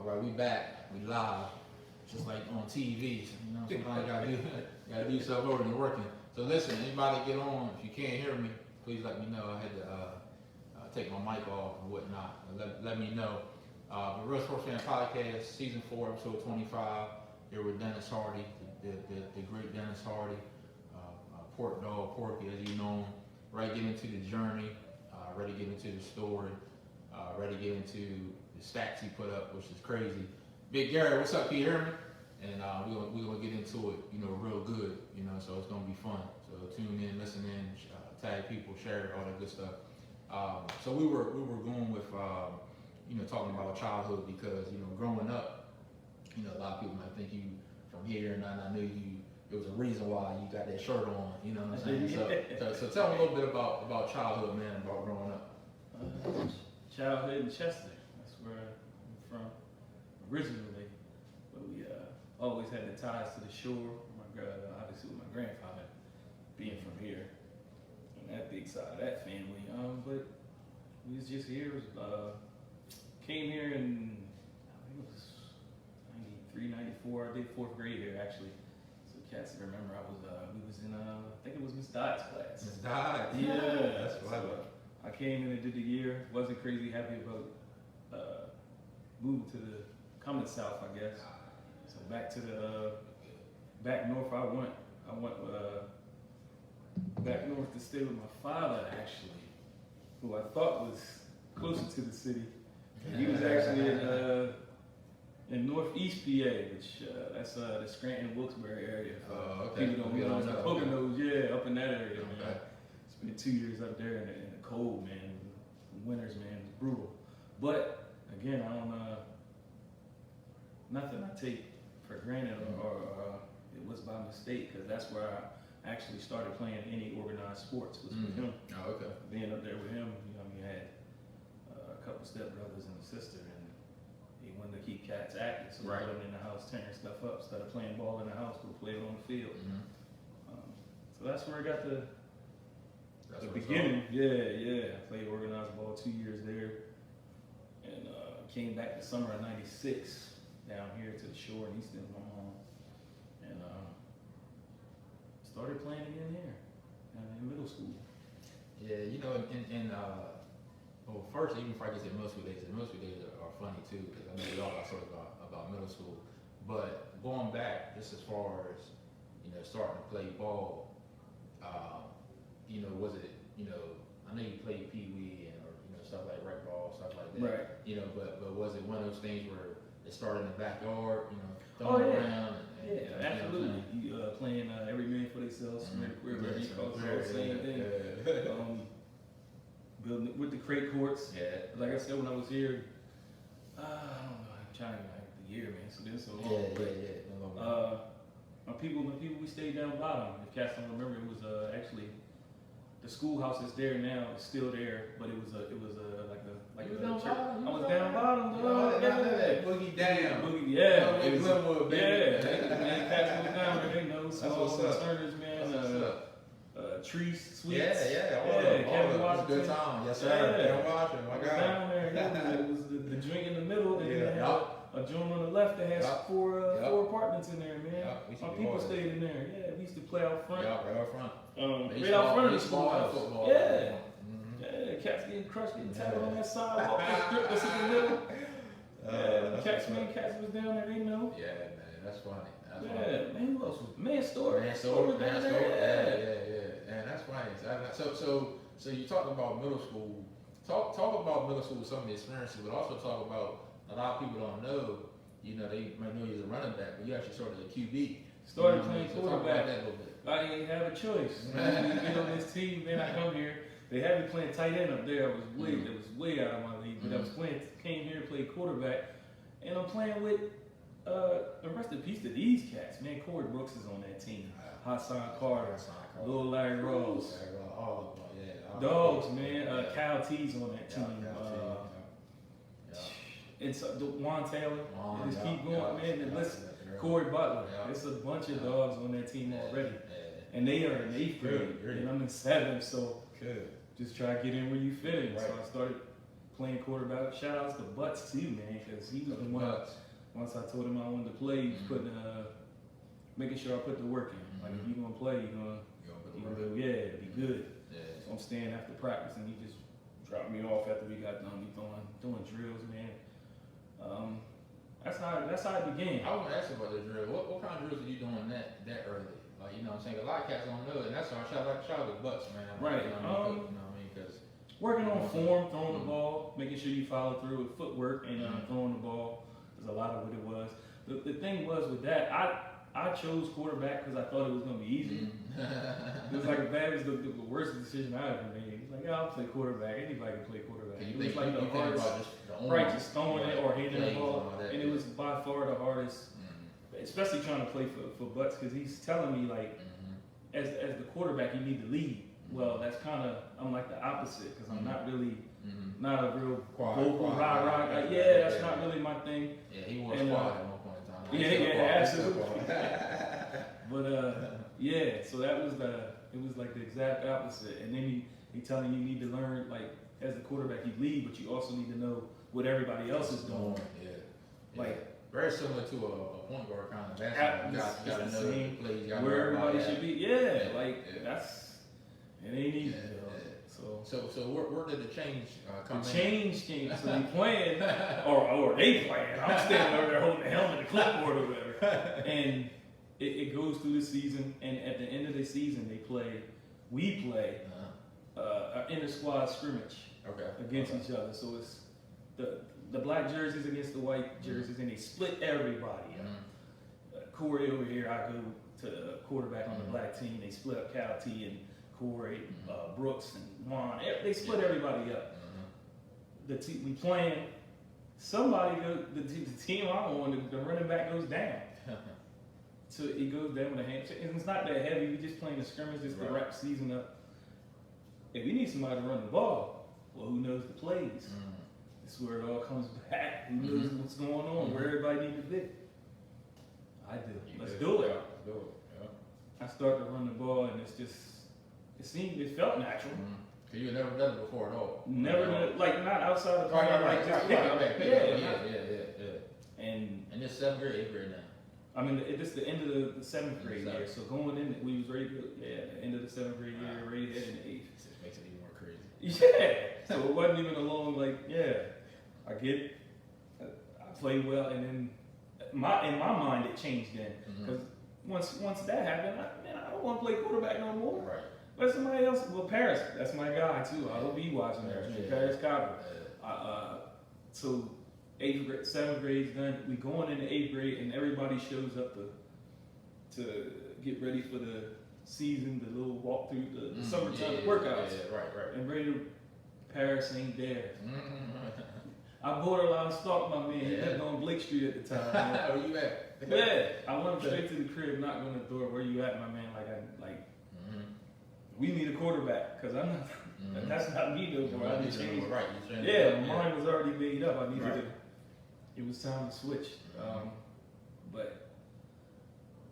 All right, we back. We live, just like on TV. You know, sometimes gotta do stuff over than working. So listen, anybody get on? If you can't hear me, please let me know. I had to take my mic off and whatnot. Let me know. The Real Sports Fan Podcast, Season 4, Episode 25. Here with Dennis Hardy, the great Dennis Hardy, Pork Dog Porky, as you know him. Ready to get into the journey. Ready to get into the story. Ready to get into the stats he put up, which is crazy. Big Gary, what's up? Can you hear me? And we're gonna get into it, real good, so it's gonna be fun. So tune in, listen in, tag people, share it, all that good stuff. So we were going with talking about childhood because growing up, a lot of people might think you from here, and I knew you. It was a reason why you got that shirt on. You know what I'm saying? So tell me a little bit about childhood, man, about growing up. Childhood in Chester. That's where I'm from originally. But we always had the ties to the shore. Obviously with my grandfather being from here. And that big side of that family. But we was just here. Came here in, I think it was 93, 94. I did 4th grade here actually. So cats remember we was in, I think it was Miss Dodd's class. Miss Dodd? Yeah. That's what I love. I came in and did the year. Wasn't crazy happy about moving to the coming south, I guess. So back to the back north. I went back north to stay with my father actually, who I thought was closer to the city. He was actually in northeast PA, which that's the Scranton Wilkes-Barre area. Okay. People don't realize the Poconos, yeah, up in that area. Okay. Man. Spent 2 years up there in the cold, man. The winters, man, it's brutal. But again, I don't nothing I take for granted or it was by mistake because that's where I actually started playing any organized sports was with him. Oh, okay. Being up there with him, I had a couple stepbrothers and a sister, and he wanted to keep cats active, so we put them in the house tearing stuff up. Instead of playing ball in the house, we'll play it on the field. So that's where I got the beginning. Yeah. I played organized ball 2 years there, and came back the summer of '96 down here to the shore in Easton High, and started playing again here in middle school. Yeah, well, first, even before I get to middle school days are funny too, because I know we all got sort of about middle school. But going back, just as far as, starting to play ball, was it, I know you played Pee Wee or, stuff like rec ball, stuff like that. Right. But was it one of those things where it started in the backyard, throwing around? Absolutely. You playing every man for themselves, wherever you call it, same thing. Building with the crate courts. Yeah. Like I said, when I was here, I don't know, I'm trying to like the year, man. So this so long. Yeah. My people, we stayed down bottom. If cats don't remember, it was actually the schoolhouse that's there now is still there, but it was a church. I was down bottom. Boogie down. Yeah. It was Glenwood, baby. Man, cats was down there. They know. Small Turners, man. Trees, sweets. Kevin Washington. Good time. Yes, sir. Kevin Washington, my guy. Down there, it was the drink in the middle, and then they had a joint on the left that has four apartments in there, man. My people stayed in there. Yeah, we used to play out front. Yeah, right out front. Right out front of the schoolhouse. Football. Yeah. Yeah, cats getting crushed, getting tackled on that sidewalk. Strip us in the middle. Cats was down there, they know. Yeah, man, that's funny. Man, who else was? Man Store. Yeah. And that's funny. So you talked about middle school. Talk about middle school with some of the experiences, but also talk about a lot of people don't know. They might know you as a running back, but you actually started a QB. Started playing quarterback. Talk about that a little bit. I didn't have a choice. When you get on this team, man, I come here. They had me playing tight end up there. It was way out of my league. But I was came here and played quarterback, and I'm playing with. Rest in peace to these cats, man. Corey Brooks is on that team. Hassan Carter, Lil Larry Rose, all of them, Dogs, man. Kyle T's on that team. It's Juan Taylor. Just keep going, man. And listen, Corey Butler. There's a bunch of dogs on that team already, and they are in 8th grade, and I'm in 7th. So just try to get in where you fit in. So I started playing quarterback. Shout outs to Butts too, man, because he was the one. Once I told him I wanted to play, he was putting making sure I put the work in. Like if you gonna play, you gonna be good. Yeah. So I'm staying after practice, and he just dropped me off after we got done. We doing drills, man. That's how it began. I was gonna ask you about the drill. What kind of drills are you doing that early? Like, you know what I'm saying? A lot of cats don't know it, and that's why I shout out to Bucks, man. Right. You know what I mean? Because working on form, throwing the ball, making sure you follow through with footwork and throwing the ball. There's a lot of what it was. The thing was with that, I chose quarterback because I thought it was gonna be easy. It was like that was the worst decision I ever made. It's like, I'll play quarterback. Anybody can play quarterback. It was like the hardest practice throwing it or hitting the ball, and it was by far the hardest. Especially trying to play for Butts, because he's telling me like, as the quarterback, you need to lead. Well, that's kind of, I'm like the opposite, because I'm not really, not a real vocal rah guy. Yeah, that's not really my thing. Yeah, he was quiet at one point in time. Yeah, absolutely. But yeah, so it was like the exact opposite. And then he telling you need to learn, like, as the quarterback, you lead, but you also need to know what everybody else is doing. Yeah. Like, very similar to a point guard kind of basketball. You got to know the plays, where everybody should be. Yeah, that's, it ain't easy. So where did the change come in? The change came. So we playing, or they playing. I'm standing over there holding the helmet, the clipboard, or whatever. And it goes through the season, and at the end of the season, we play an inter-squad scrimmage against each other. So it's the black jerseys against the white jerseys, and they split everybody up. Corey over here, I go to quarterback on the black team. They split up Cal T and Corey, Brooks, and Juan. They split everybody up. We playing. Somebody the team I'm on, the running back goes down. So he goes down with a hand. And it's not that heavy. We just playing the scrimmage just to wrap the season up. If we need somebody to run the ball, well, who knows the plays? This is where it all comes back. Who knows what's going on? Where everybody need to be? I do. Let's do it. I start to run the ball, and it felt natural. Cause you had never done it before at all. Never done it, like not outside of the just pick up. Yeah. And this 7th grade, 8th grade now. I mean, this is the end of the 7th grade year. So going in, we was ready to go. Yeah, the end of the 7th grade year, ready to head in the 8th. It makes it even more crazy. Yeah. So it wasn't even a long I get it. I played well, and then in my mind it changed then, because once that happened, I don't want to play quarterback no more. Right. But somebody else, Paris, that's my guy too. I will be watching that. Paris Copper. So 8th grade, 7th grade's done. We going into 8th grade, and everybody shows up to get ready for the season, the little walk through the summertime workouts. Yeah, right. And Paris ain't there. I borderline stalked my man. He lived on Blake Street at the time. Where you at? Yeah, I went straight to the crib, knocking on the door. Where you at, my man? We need a quarterback, because I'm not. That's not me no more. I need to change. Right. My mind was already made up. I needed to. It was time to switch.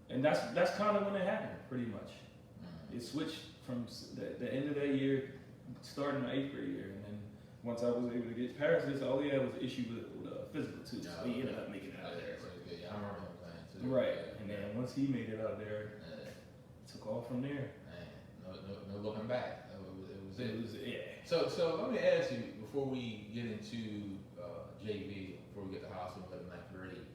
And that's kind of when it happened, pretty much. It switched from the end of that year, starting my 8th grade year, and then once I was able to get Paris, all he had was an issue with physical too. So he ended up making it out there. I remember him playing too. Right, and then once he made it out there, it took off from there. No looking back. It was it. So let me ask you, before we get into JV, before we get to high school, 11th, 9th grade,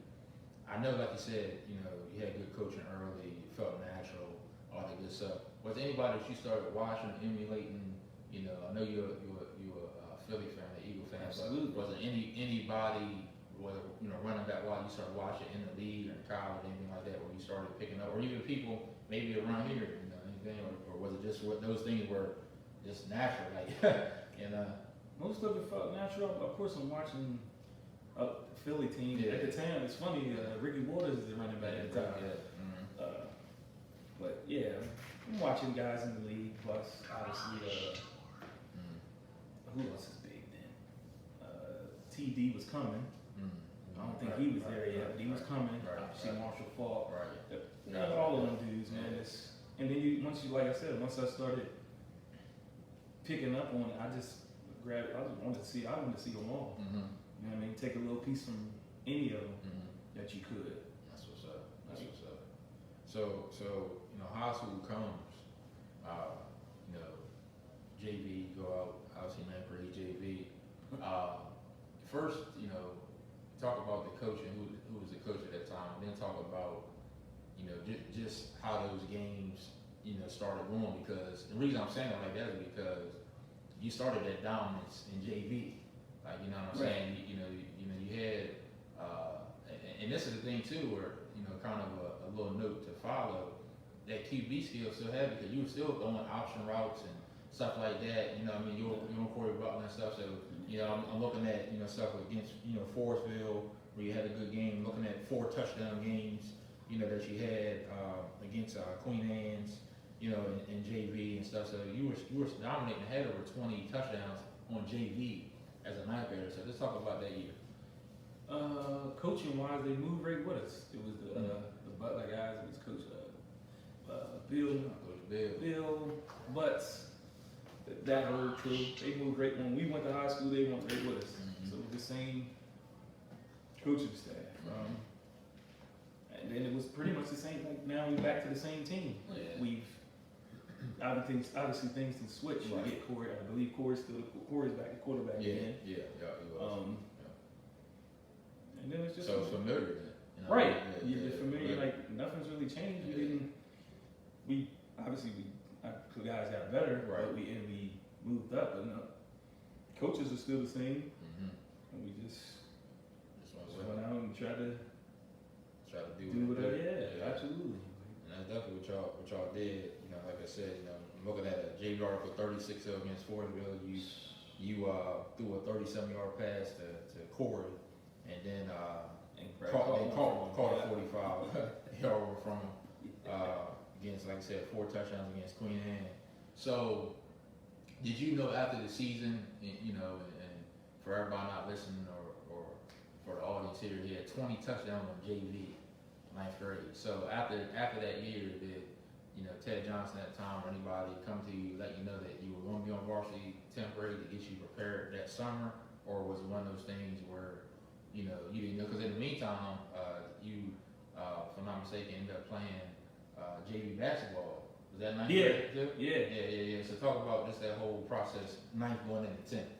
I know, like you said, you had good coaching early, you felt natural, all that good stuff. Was there anybody that you started watching, emulating? I know you're a Philly fan, an Eagle fan. Absolutely. Was there anybody, whether running back while you started watching in the league or in college, anything like that, where you started picking up, or even people maybe around here, anything, or was it just what those things were just natural, like Most of it felt natural. Of course, I'm watching the Philly team at the time. It's funny, Ricky Waters is the running back at the time. But yeah, I'm watching guys in the league. Plus, obviously, who else is big then? TD was coming. I don't think he was there yet, but he was coming. Obviously, Marshall Falk. All of them dudes, man. And then once I started picking up on it, I just grab. I just wanted to see. I wanted to see them all. Mm-hmm. You know what I mean? Take a little piece from any of them that you could. That's what's up. That's what's up. So you know, high school comes. You know, JV go out. Obviously, man, pretty JV. First, you know, talk about the coach and who was the coach at that time. And then talk about, you know, just how those games, you know, started going. Because the reason I'm saying it like that is because you started that dominance in JV. Like, you know what I'm saying? You had, and this is the thing too, where, you know, kind of a little note to follow. That QB skill still had, because you were still throwing option routes and stuff like that. You know, I mean, you're on Corey Butler and stuff. So, you know, I'm looking at, you know, stuff against, you know, Forestville, where you had a good game. Looking at 4 touchdown games, you know, that you had against Queen Anne's, you know, in JV and stuff. So you were dominating, had over 20 touchdowns on JV as a ninth grader. So let's talk about that year. Coaching wise, they moved right with us. It was the Butler guys. It was Coach Bill, but that heard true. They moved right when we went to high school. They went right with us. So it was the same coaching staff. And then it was pretty much the same. Like now we're back to the same team. Yeah. We've obviously things can switch. Right. We get Corey. I believe Corey's back at quarterback again. Yeah, he was. And then it's just so it's familiar then. You know, right. Yeah, You're familiar. Like nothing's really changed. We obviously the guys got better, right? But we moved up, but no, coaches are still the same, and we just went out and tried to do whatever. Yeah, absolutely. And that's definitely what y'all did. You know, like I said, you know, I'm looking at a JV article 36 against Forestville. You threw a 37-yard pass to Corey, and then caught a 45-yard from him. Against, like I said, 4 touchdowns against Queen Anne. So, did you know after the season, you know, and for everybody not listening or for the audience here, he had 20 touchdowns on JV, 9th grade. So after that year, did, you know, Ted Johnson at the time or anybody come to you, let you know that you were going to be on varsity 10th grade to get you prepared that summer, or was it one of those things where, you know, you didn't know? Because in the meantime, you, if I'm not mistaken, ended up playing JV basketball. Was that 9th grade too? Yeah. So talk about just that whole process, 9th going into 10th.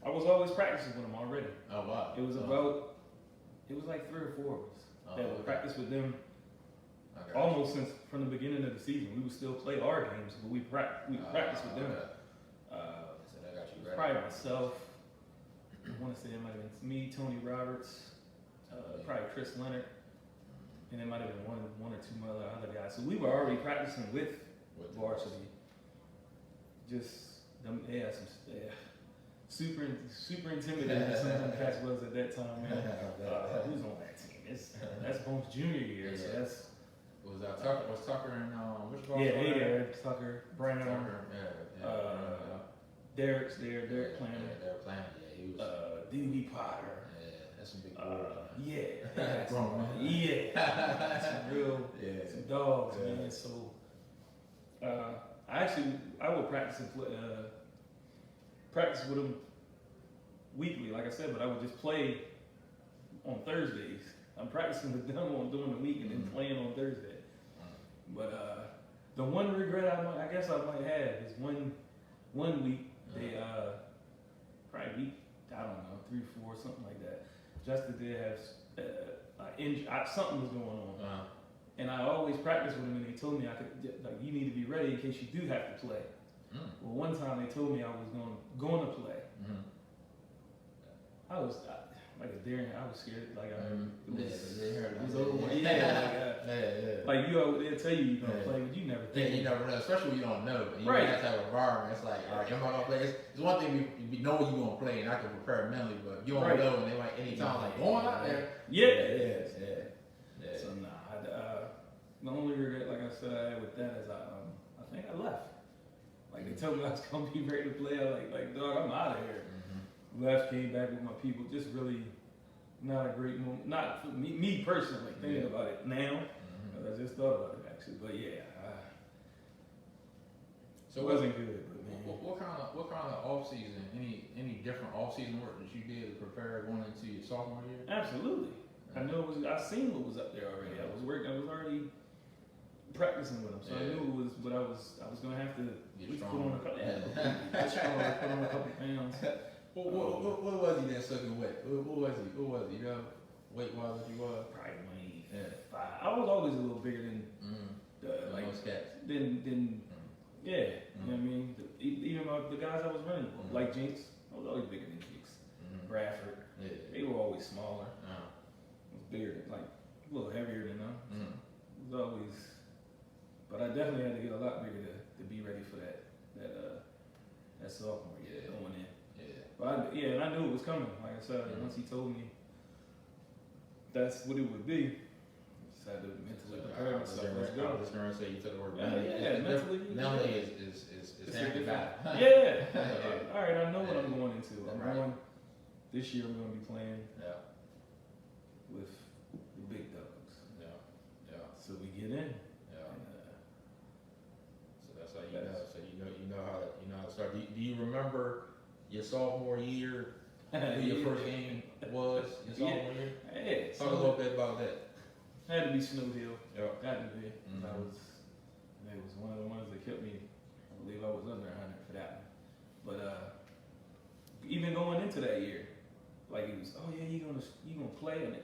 I was always practicing with them already. Oh wow. It was like 3 or 4 of us that would practice with them almost since from the beginning of the season. We would still play our games, but we practice with them. So that got you right. Probably myself. I want to say it might have been me, Tony Roberts, probably Chris Leonard, and it might have been one or 2 other guys. So we were already practicing with varsity. Just them, super intimidating. Some of them cats was at that time. Man. Who's on that team? That's Bones junior year. So that's Tucker. Was Tucker and which ball? Tucker, Brown. Derek's there. Derek playing. Derek playing. Yeah, he was. D.B. Potter. That's some big boys. That's some real some dogs, man. So I would practice with them weekly, like I said, but I would just play on Thursdays. I'm practicing with them during the week and then playing on Thursday. But the one regret I guess I might have is one week they probably week, I don't know, 3, 4, something like that. Justin did have something was going on, and I always practiced with him, and they told me I could, like, you need to be ready in case you do have to play. Well, one time they told me I was going to play. I was like a daring. I was scared. Like it was over. Like they'll tell you you're gonna play, but you never think. Yeah, you never know, especially when you don't know. And you right. have to have an environment. It's like, all right, am I gonna play? It's one thing you know you're gonna play, and I can prepare mentally, but you don't know, and they like anytime like going out there. Yeah. So the only regret, like I said, I had with that is I think I left. Like they told me I was gonna be ready to play. I was like dog, I'm out of here. Left, came back with my people. Just really not a great moment. Not for me personally, thinking about it now. I just thought about it actually, but yeah, So it wasn't good, but man. What kind of off season? Any different off season work that you did to prepare going into your sophomore year? Absolutely. I know it was. I seen what was up there already. I was working. I was already practicing with him, so I knew it was what I was gonna have to put on a couple. Put on a couple pounds. What was he that sucking wet? What was he? You know, weight wise, what you was? Probably 25. I was always a little bigger than like most cats. than yeah. You know what I mean? Even the guys I was running with, like Jinx, I was always bigger than Jinx. Bradford, they were always smaller. I was bigger, like a little heavier than them. It was always, but I definitely had to get a lot bigger to be ready for that sophomore year going in. But and I knew it was coming. Like I said, once he told me that's what it would be, I just had to mentally prepare myself. Let's go. I was just going to say you took the word. Mentally. Mentally is half the battle. Yeah. All right, I know what I'm going into. This year I'm going to be playing with the big dogs. So we get in. So that's how you know. So you know how to start. Do you remember your sophomore year? Who your first game was your sophomore year? Yeah. Talk a little bit about that. Had to be Snow Hill. Had to be. It was one of the ones that kept me. I believe I was under 100 for that one. But even going into that year, like it was, oh yeah, you gonna play and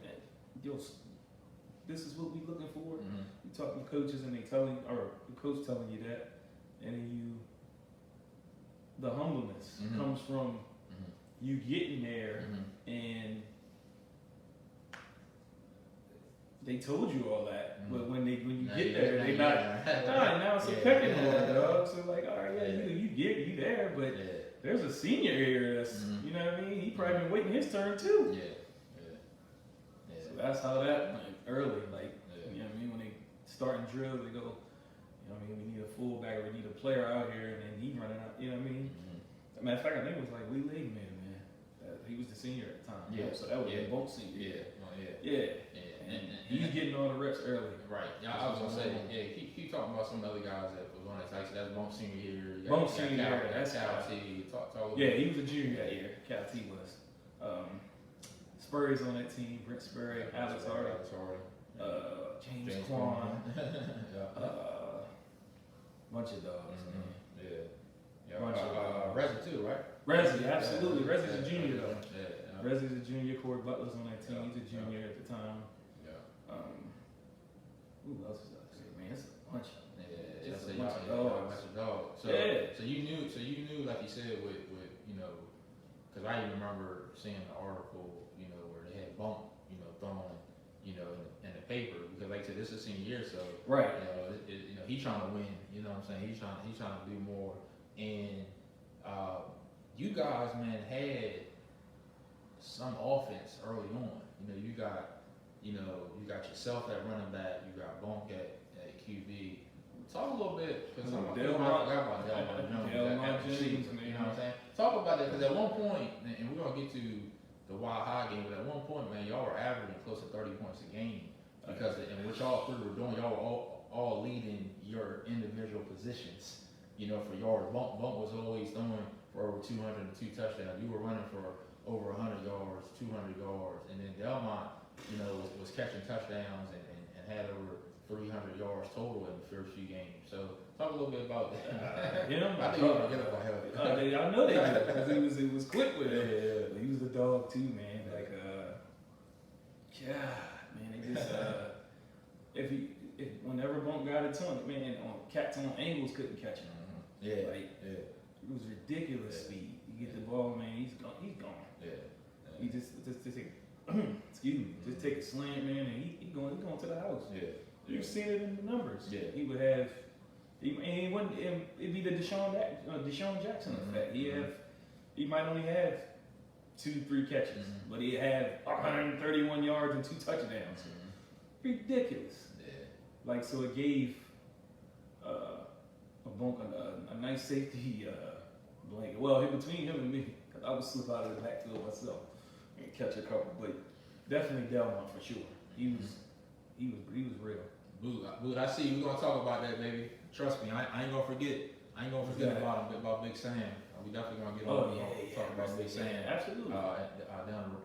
this is what we looking for. You talk to coaches and they telling, or the coach telling you that, and then the humbleness comes from you getting there and they told you all that, but when you get there, they not. Now it's a pecking order, dog. So like, all right, you there, but there's a senior here that's, you know what I mean. He probably been waiting his turn too. So that's how that went early. Like, you know what I mean. When they starting drills, they go, you know what I mean. We need a fullback, or we need a player out here, and then he running out. You know what I mean. Matter of fact, I think it was like Lee League man. He was the senior at the time. So that was both senior. And he's getting all the reps early. Right. I was gonna say, keep talking about some of the other guys that was on that. Like that's Bump senior year. Bump senior year. That's Cal T. Talk he was a junior that year. Cal T was. Spurry's on that team. Brent Spurry, Alex Hardy, James Quan, bunch of dogs. Reza too, right? Reza, absolutely. Reza's a junior though. Reza's a junior. Corey Butler's on that team. He's a junior at the time. Who else is up there? Man, it's a bunch of them. It's a bunch of dogs. So you knew, like you said, with you know, because I even remember seeing an article, you know, where they had Bump, you know, thrown, you know, in the paper, because like I said, this is senior year, so you know, he's trying to win. You know what I'm saying? He's trying to do more. And you guys, man, had some offense early on. You got yourself at running back. You got Bonk at QB. Talk a little bit, because I forgot about Delmar Jones. You know what I'm saying? Talk about that, because at one point, and we're going to get to the Wild High game, but at one point, man, y'all were averaging close to 30 points a game. Because and what y'all three were doing, y'all were all leading your individual positions. You know, for yards. Bump was always throwing for over 200 and 2 touchdowns. You were running for over 100 yards, 200 yards. And then Delmont, you know, was catching touchdowns and had over 300 yards total in the first few games. So talk a little bit about that. I think you're going to get up on hell. I know they did, because it was quick with him. But he was a dog too, man. Like, man, they just, if whenever Bump got it to him, man, cats on angles couldn't catch him. It was ridiculous speed. You get the ball, man, he's gone. He just take, excuse me, just take a slant, man, and he going to the house. You've seen it in the numbers. He would have, it'd be the Deshaun Jackson effect. He might only have 2-3 catches, but he had 131 yards and 2 touchdowns. Ridiculous. Like, so it gave a nice safety blanket. Well, between him and me, because I would slip out of the backfield myself and catch a couple. But definitely Delmont for sure. He was real. Boo, I see you. We're gonna talk about that, baby. Trust me, I ain't gonna forget I ain't gonna forget about Big Sam. We definitely gonna get on talk about Big Sam. Absolutely.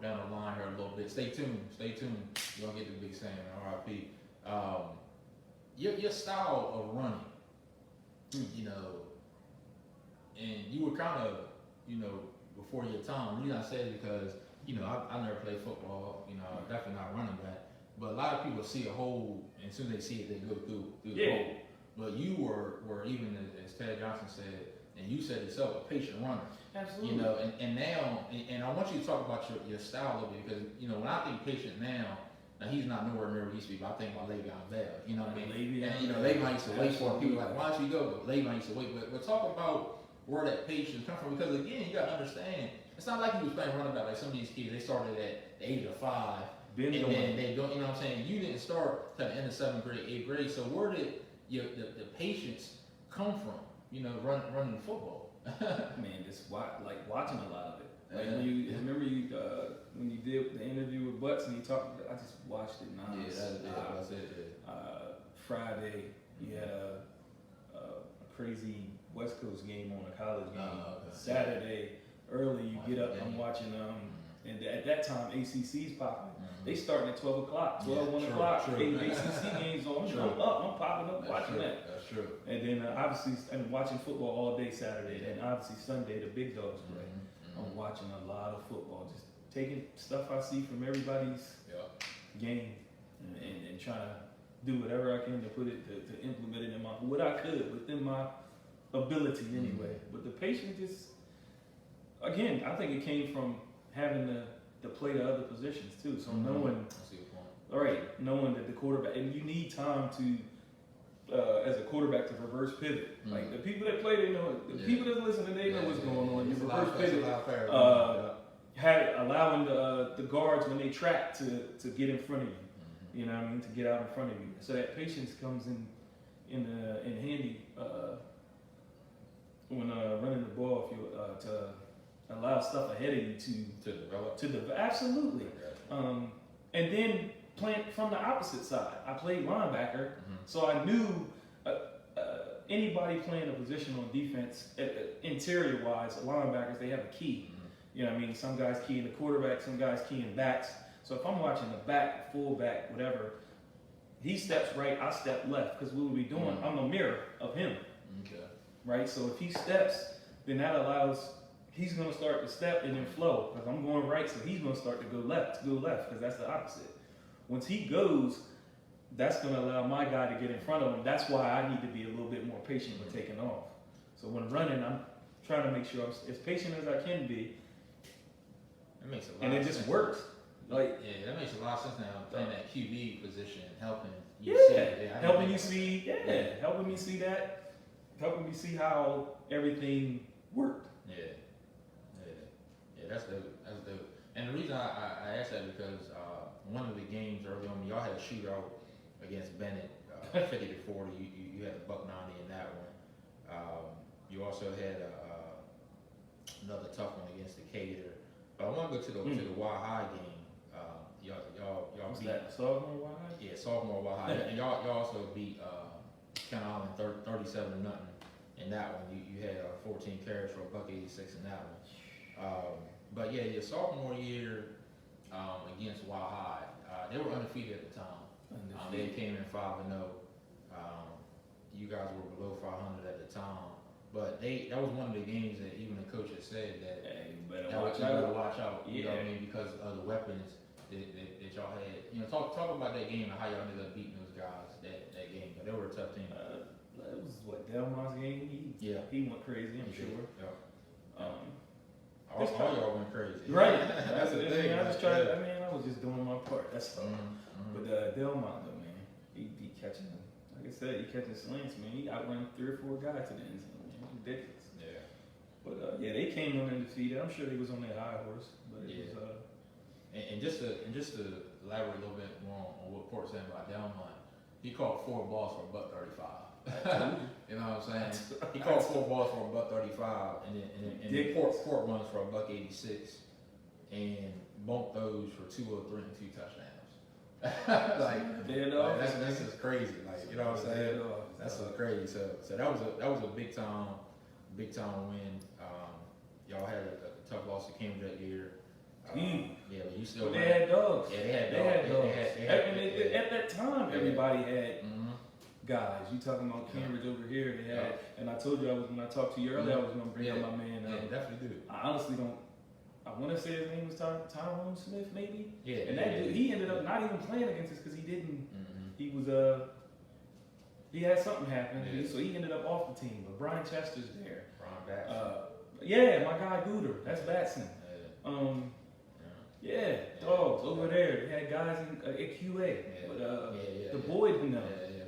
Down the line here a little bit. Stay tuned. You're gonna get to Big Sam. R.I.P. Your style of running, you know, and you were kind of, you know, before your time. The reason I say it is because, you know, I never played football. You know, definitely not running back. But a lot of people see a hole, and as soon as they see it, they go through the hole. But you were even as Ted Johnson said, and you said yourself, a patient runner. Absolutely. You know, and now, and I want you to talk about your style a little bit, because, you know, when I think patient now he's not nowhere near where he used to be, but I think about Le'Veon Bell. You know what I mean? And, you know, Le'Veon used to wait for him. People like, why don't you go? But Le'Veon used to wait. But talk about where that patience come from, because again, you got to understand, it's not like he was playing running back like some of these kids. They started at the age of 5. And then they don't, you know what I'm saying? You didn't start till the end of 7th grade, 8th grade. So where did the patience come from? You know, running football. Man, just watching a lot of it. Like when you did the interview with Butts and he talked, I just watched it nonstop. Yeah, that's it. Friday, you had a crazy West Coast game on a college game. Okay. Saturday, early, you get up. I'm watching and at that time ACC's popping. They starting at 12 o'clock, 1 o'clock. ACC games on. I'm popping up watching that. That's true. And then obviously, I'm watching football all day Saturday. And obviously Sunday, the big dogs play. I'm watching a lot of football, just taking stuff I see from everybody's game and trying to do whatever I can to put it to implement it in what I could within my ability anyway. But the patience just, again, I think it came from having to play the other positions too. So knowing that the quarterback, and you need time to as a quarterback to reverse pivot. Like the people that play, they know it. The people that listen, they know what's going on. You reverse pivot, allowing the guards when they track to get in front of you. You know what I mean? To get out in front of you. So that patience comes in handy when running the ball. If you to allow stuff ahead of you to develop. Absolutely. And then playing from the opposite side. I played linebacker, so I knew anybody playing a position on defense, interior-wise, linebackers, they have a key. You know what I mean? Some guys key in the quarterback, some guys key in backs. So if I'm watching the back, fullback, whatever, he steps right, I step left, because what we'll be doing, I'm a mirror of him. Okay. Right? So if he steps, then that allows, he's going to start to step and then flow, because I'm going right, so he's going to start to go left, because that's the opposite. Once he goes, that's going to allow my guy to get in front of him. That's why I need to be a little bit more patient with taking off. So when running, I'm trying to make sure I'm as patient as I can be. That makes a lot and it of just sense. works. Like, yeah, that makes a lot of sense now. Playing that QB position, helping you helping me see that, helping me see how everything worked. Yeah, that's dope. And the reason I asked that because one of the games early on, y'all had a shootout against Bennett, 50-40. You had a $190 in that one. You also had another tough one against Decatur. But I want to go to the Y High game. Y'all What's beat that? Sophomore Y High? Yeah, sophomore Y High. And y'all also beat Kent Island 37-0 in that one. You had 14 carries for $186 in that one. But yeah, your sophomore year against Y High, they were undefeated at the time. They came in 5-0. You guys were below 500 at the time. But that was one of the games that even the coach had said that you better watch out. You know what I mean? Because of the weapons that y'all had. You know, talk about that game and how y'all ended up beating those guys that game. But they were a tough team. It was Delmar's game. He went crazy, I'm sure. Yeah. All y'all went crazy. Right. That's the thing. I was just doing my part. That's all. But Delmont, though, man, he catching them. Like I said, he catching slants, man. He outrun 3 or 4 guys to the end zone. Man. Ridiculous. Yeah. But they came on undefeated. I'm sure they was on their high horse. But it was. And just to elaborate a little bit more on what Port said about Delmont, he caught 4 balls for $135. You know what I'm saying? He caught 4 balls for $135, and then Port runs for $186, and bumped those for 203 and 2 touchdowns. like that's just crazy. Like, you know what I'm saying? That's so crazy. So that was a big time win. Y'all had a tough loss to Cambridge that year. Yeah, but you still. But they had dogs. Yeah, they had dogs. dogs. At that time, everybody had guys. You talking about Cambridge over here? They had, and I told you when I talked to you earlier, I was going to bring up my man. Yeah, definitely do. I honestly don't. I want to say his name was Tyrone Smith, maybe. Yeah. And that dude, he ended up not even playing against us because he didn't. He was he had something happen, so he ended up off the team. But Brian Chester's there. Brian Batson. Yeah, my guy Gooder. That's Batson. Dogs over there. They had guys in QA. But the Boyd who know.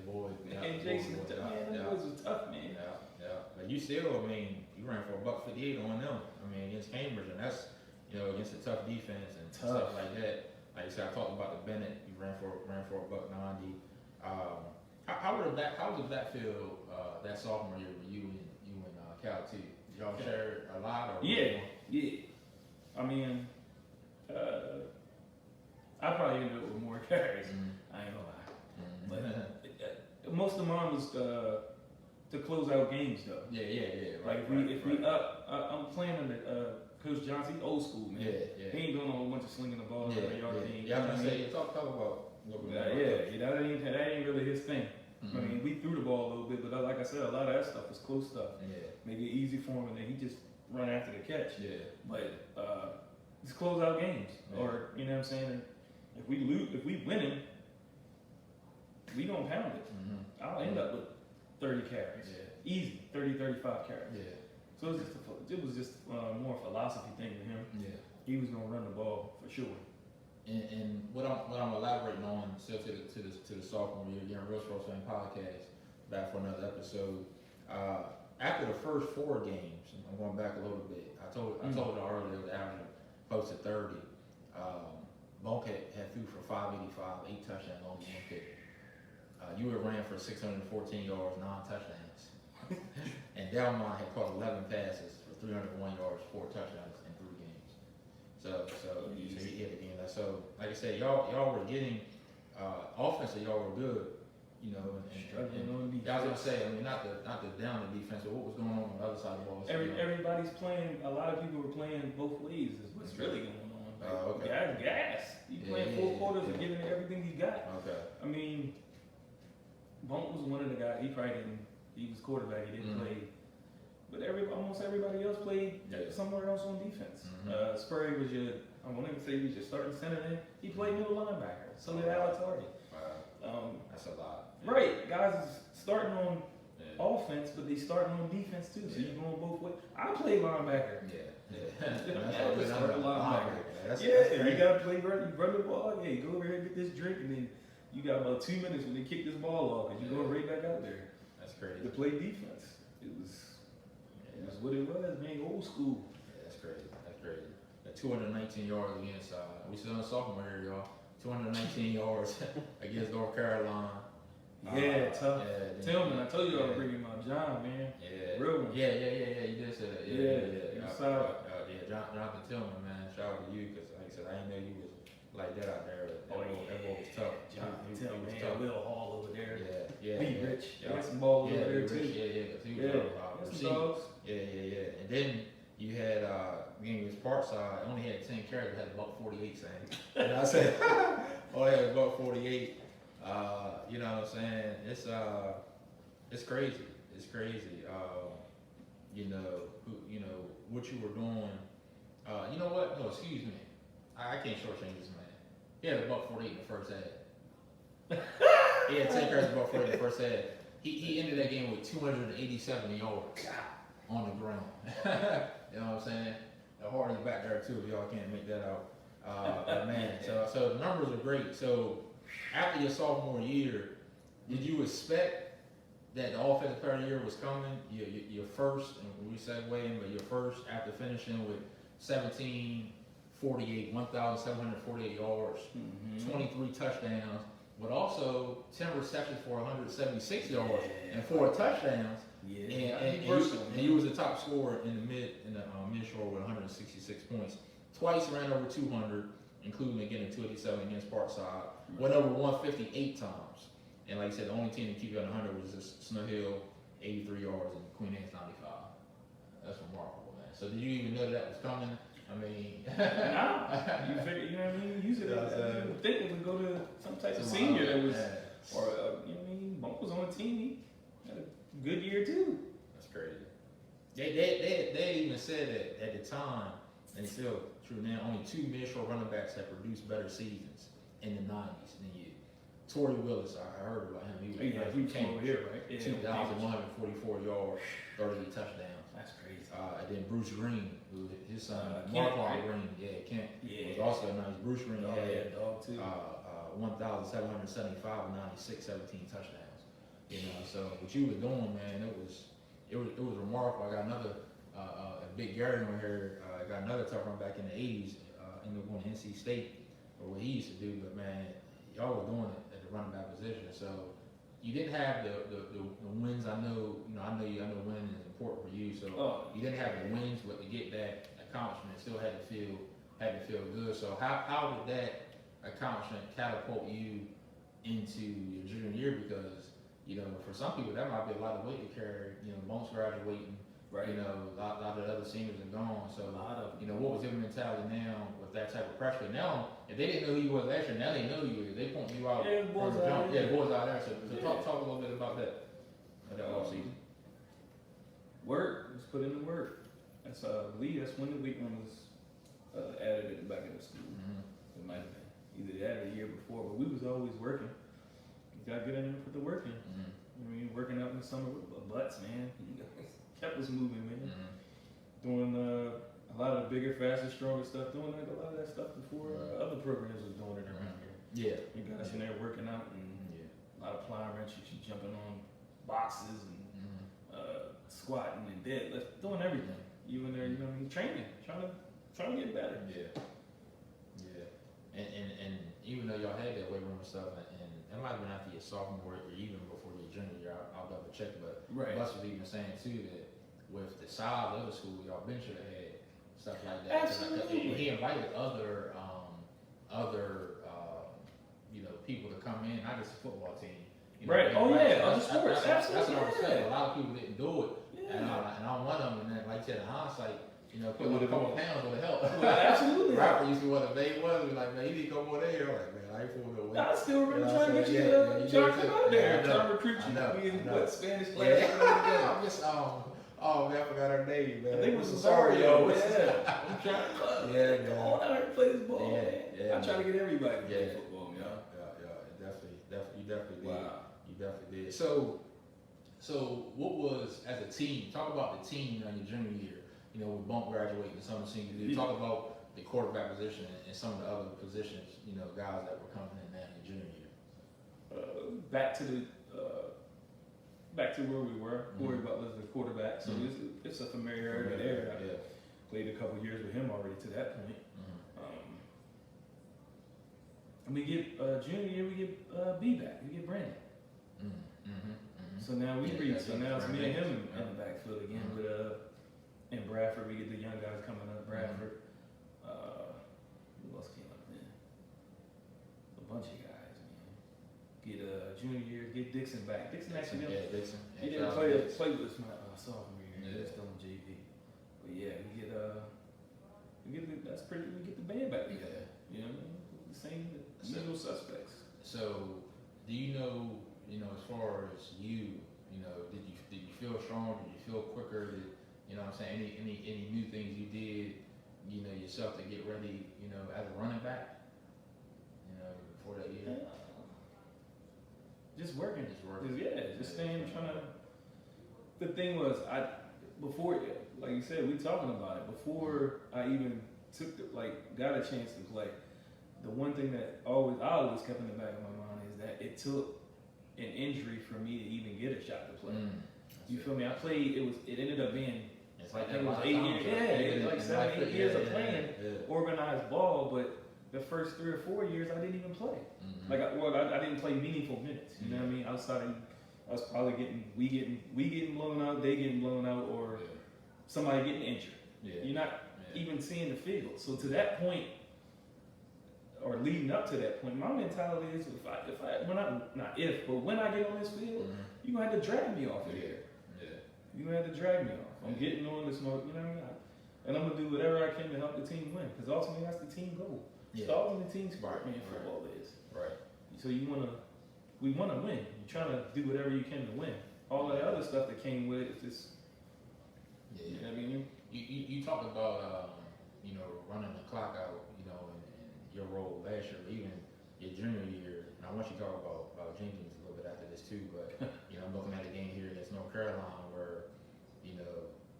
Boyd. And Jason, man, them boys was tough, man. Yeah. But you still, I mean, you ran for $158 on them. I mean, against Cambridge, and that's, against a tough defense and stuff like that. Like you said, I talked about the Bennett. You ran for $190. How was the backfield that sophomore year with you and Cal T? Did y'all share a lot? Or yeah. I mean, I probably ended up with more carries. I ain't gonna lie. But most of mine was to close out games, though. Yeah. Like if we up, I'm playing under Coach Johnson, he old school, man. Yeah. He ain't doing a whole bunch of slinging the ball. Yeah, I was gonna say, talk about a little bit more. That ain't really his thing. I mean, we threw the ball a little bit, but like I said, a lot of that stuff was close stuff. Yeah. Make it easy for him, and then he just run after the catch. Yeah. But just close out games, or you know what I'm saying. If we winning, we gonna pound it. I'll end up with 30 carries. Yeah. Easy, 30, 35 carries. Yeah. So it was just more a philosophy thing with him. Yeah. He was gonna run the ball for sure. And what I'm elaborating on still to the sophomore year, again, Real Sports Fan Podcast, back for another episode. After the first 4 games, I'm going back a little bit. I told you earlier the average close to 30. Bonk had threw for 585, 8 touchdowns, only 1 pick. You had ran for 614 yards, 9 touchdowns. And Delmont had caught 11 passes for 301 yards, 4 touchdowns in 3 games. So he hit again. So like I said, y'all were getting offense. Y'all were good, and I was gonna say, I mean, not the down the defense, but what was going on the other side of the ball? Everybody's playing. A lot of people were playing both ways. Is what's really going on. Okay. Gas. You playing 4 quarters and giving it everything you got. Okay. I mean, Bunk was one of the guys. He probably didn't. He was quarterback. He didn't play. But almost everybody else played somewhere else on defense. Spurrier was I want to say he was your starting center then. He played middle linebacker. So did Alex Hardy. Wow. That's a lot. Right. Guys is starting on offense, but they starting on defense too. So you're going both ways. I play linebacker. You gotta play you run the ball. Yeah, you go over here and get this drink, and then you got about 2 minutes when they kick this ball off, and you go right back out there. That's crazy. To play defense. It was what it was, man. Old school. Yeah, that's crazy. 219 yards against. We still in sophomore here, y'all. 219 yards against North Carolina. Tough. Tillman, I told you I was bringing my John, man. Yeah. Real one. Yeah. You did say that. Jonathan Tillman, man. Shout out to you, because like I said, I didn't know you was like that out there. That boy was tough. Jonathan Tillman, man. Will Hall over there. Yeah. Be Rich. They got some balls over there too. Some dogs. Yeah. And then you had again, he was Parkside. Only had 10 carries, but had about 48 saying. And I said, I had about 48. You know what I'm saying? It's crazy. It's crazy. What you were doing. You know what? No, excuse me. I can't shortchange this man. He had about 48 in the first half. He had 10 carries, about 48 in the first half. He ended that game with 287 yards on the ground. You know what I'm saying? The Hardy's back there too, if y'all can't make that out. But man, so the numbers are great. So after your sophomore year, did you expect that the offensive player of the year was coming? Your first, and we segue in, but your first after finishing with 1,748 yards, 23 touchdowns, but also 10 receptions for 176 yards and 4 touchdowns. And you was the top scorer in the mid shore with 166 points. Twice ran over 200. including again the 287 against Parkside. Went over 158 times. And like I said, the only team to keep it on 100 was just Snow Hill, 83 yards, and Queen Anne's 95. That's remarkable, man. So did you even know that was coming? I mean, nah, you figure, you know what I mean? Usually, you would think it would go to some type of senior that was, or you know what I mean? Bunk was on the team. He had a good year too. That's crazy. They even said that at the time, and it's still true now. Only 2 mid-short running backs have produced better seasons in the 90s than you. Tory Willis, I heard about him. He came over here, right? Yeah, 2,144 yards, 38 touchdowns. That's crazy. And then Bruce Green, who his son, Marquand Green, Kent, was also nice. Bruce Green had dog too. 1,775 and 96, 17 touchdowns. You know, so what you were doing, man, it was remarkable. I got another a big Gary on here. I got another tough run back in the 80s. Ended up going to NC State, or what he used to do. But man, y'all were doing it at the running back position. So you didn't have the wins. I know winning is important for you. So you didn't have the wins, but to get that accomplishment, still had to feel good. So how did that accomplishment catapult you into your junior year? Because for some people that might be a lot of weight to carry. Bunks graduating, right? A lot of the other seniors are gone. So what was your mentality now with that type of pressure? Now, if they didn't know who you was last year, now they know who you is. They point you out. Yeah, the boys out there. Yeah, the boys out there. So talk a little bit about that off season. Work. Just put in the work. That's that's when the weight room was added at the back of the school. It might have been either that or the year before, but we was always working. You gotta get in there and put the work in. I mean, working out in the summer with butts, man. Kept us moving, man. Doing a lot of the bigger, faster, stronger stuff. Doing like a lot of that stuff before other programs was doing it around here. Yeah, you got us in there working out and a lot of plying wrenches, you jumping on boxes and squatting and deadlift, doing everything. You in there, training, trying to get better. Yeah. And even though y'all had that weight room and stuff, and that might have been after your sophomore or even before your junior year, I'll double check, but Bus was even saying too that with the size of the school, y'all been should have had stuff like that. Absolutely. He invited other people to come in, not just the football team. Right. Other sports. That's what I was saying. A lot of people didn't do it, and I'm one of them. And then, like you said, in hindsight, putting a couple pounds would have helped. Well, absolutely. Rapper used to want to make one. Like, man, you need to go more there. I'm like, man, I ain't fooling no way. I still remember trying to get you to come out there, trying to recruit you to be in Spanish class. I'm just oh man, I forgot her name, man. I think it was Rosario. Yeah. I'm trying to come on out here and play this ball, man. I'm trying to get everybody to play football, You definitely did. Wow. You definitely did. So what was, as a team, talk about the team on your junior year, with Bump graduating and some of the senior year. Talk about the quarterback position and some of the other positions, guys that were coming in now in your junior year. Back to where we were. Corey Butler's the quarterback, so it's a familiarity there. I played a couple years with him already to that point. And we get junior year, we get B back, we get Brandon. So now so now it's me and him in the backfield again with in Bradford. We get the young guys coming up. Bradford. Who else came up then? A bunch of guys, man. Get junior year, get Dixon back. Dixon actually Dixon. He didn't play with us my sophomore year. He was still on JV. But yeah, we get the band back together. You know what I mean? The same usual suspects. So do you know, as far as you, did you feel stronger? Did you feel quicker? What I'm saying, any new things you did, yourself to get ready, as a running back, before that year? Just working. Just staying, trying to. The thing was, before, like you said, we talking about it, before I even got a chance to play, the one thing that I always kept in the back of my mind is that it took an injury for me to even get a shot to play. You feel me? I played, it ended up being, it was 8 years, it was like 7, 8 years of playing organized ball, but the first 3 or 4 years I didn't even play. I didn't play meaningful minutes, you know what I mean? Outside of, I was probably we getting blown out, they getting blown out, or somebody getting injured. You're not even seeing the field. So to that point, or leading up to that point, my mentality is when I get on this field, you're gonna have to drag me off of there. Yeah. You're gonna have to drag me off. I'm getting on this mode, you know what I mean? And I'm gonna do whatever I can to help the team win, because ultimately that's the team goal. Yeah. It's all in the team sport, man. Football is. Right. So we wanna win. You're trying to do whatever you can to win. All the other stuff that came with it, it's just, Yeah. you know what I mean? You talked about running the clock out, in your role last year, or even your junior year. And I want you to talk about Jenkins a little bit after this too. But I'm looking at a game here against North Carolina where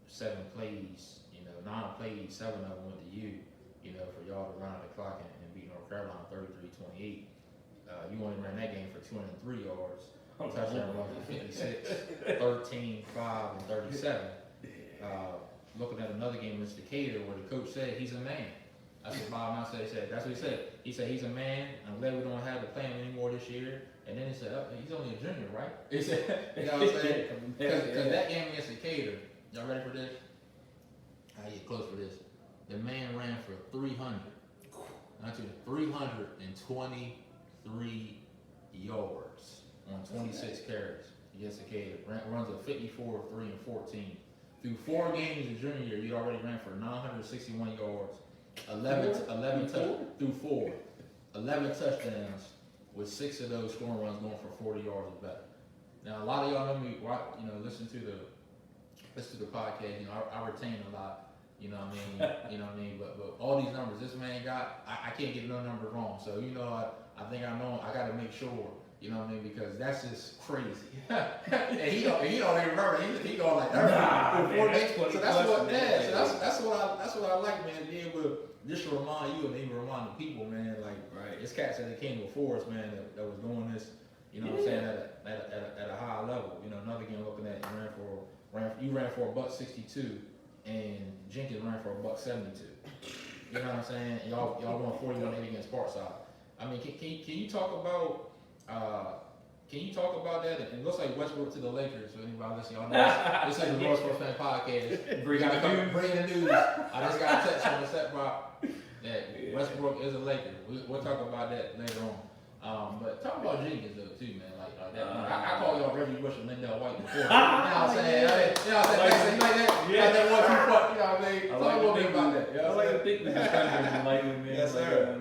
7 plays, 9 plays, 7 of them went to you. For y'all to run out the clock and beat North Carolina 33-28. You only ran that game for 203 yards. Touchdown run for 56, 13, 5, and 37. Looking at another game against Decatur where the coach said he's a man. That's what Bob Mount said. That's what he said. He said he's a man. I'm glad we don't have to play him anymore this year. And then he said, he's only a junior, right? He said, you know what I'm saying? Because that game against Decatur, y'all ready for this? I get close for this. The man ran for 323 yards on 26 carries against Decatur. Runs a 54, 3, and 14. Through 4 games in junior year, you already ran for 961 yards, 11 touchdowns, with 6 of those scoring runs going for 40 yards or better. Now, a lot of y'all know me. Listen to the podcast. I retain a lot. You know what I mean? But all these numbers this man got, I can't get no number wrong. So I think I know. I got to make sure. You know what I mean? Because that's just crazy. And he don't even remember. He going like so that's what I like, man. Being able to just remind you and even remind the people, man. Like, it's cats that came before us, man. That was doing this. You know what I'm saying? At a high level. Another game looking at you ran for $1.62, and Jenkins ran for $1.72. You know what I'm saying? And y'all won 41-8 against Parkside. I mean, can you talk about? Can you talk about that? It looks like Westbrook to the Lakers. So anybody listening, y'all know this is the North Sports Fan Podcast. Bring the news. I just got a text from the set prop that Westbrook is a Laker. We'll talk about that later on. But talk about Jenkins though too, man. Like that. I call y'all Reggie Bush and Lindell White before. You know what I'm saying? That 1-2 punch. You know what I mean? Talk a little bit about that. I like to think this is kind of lightly, man. Yes, sir.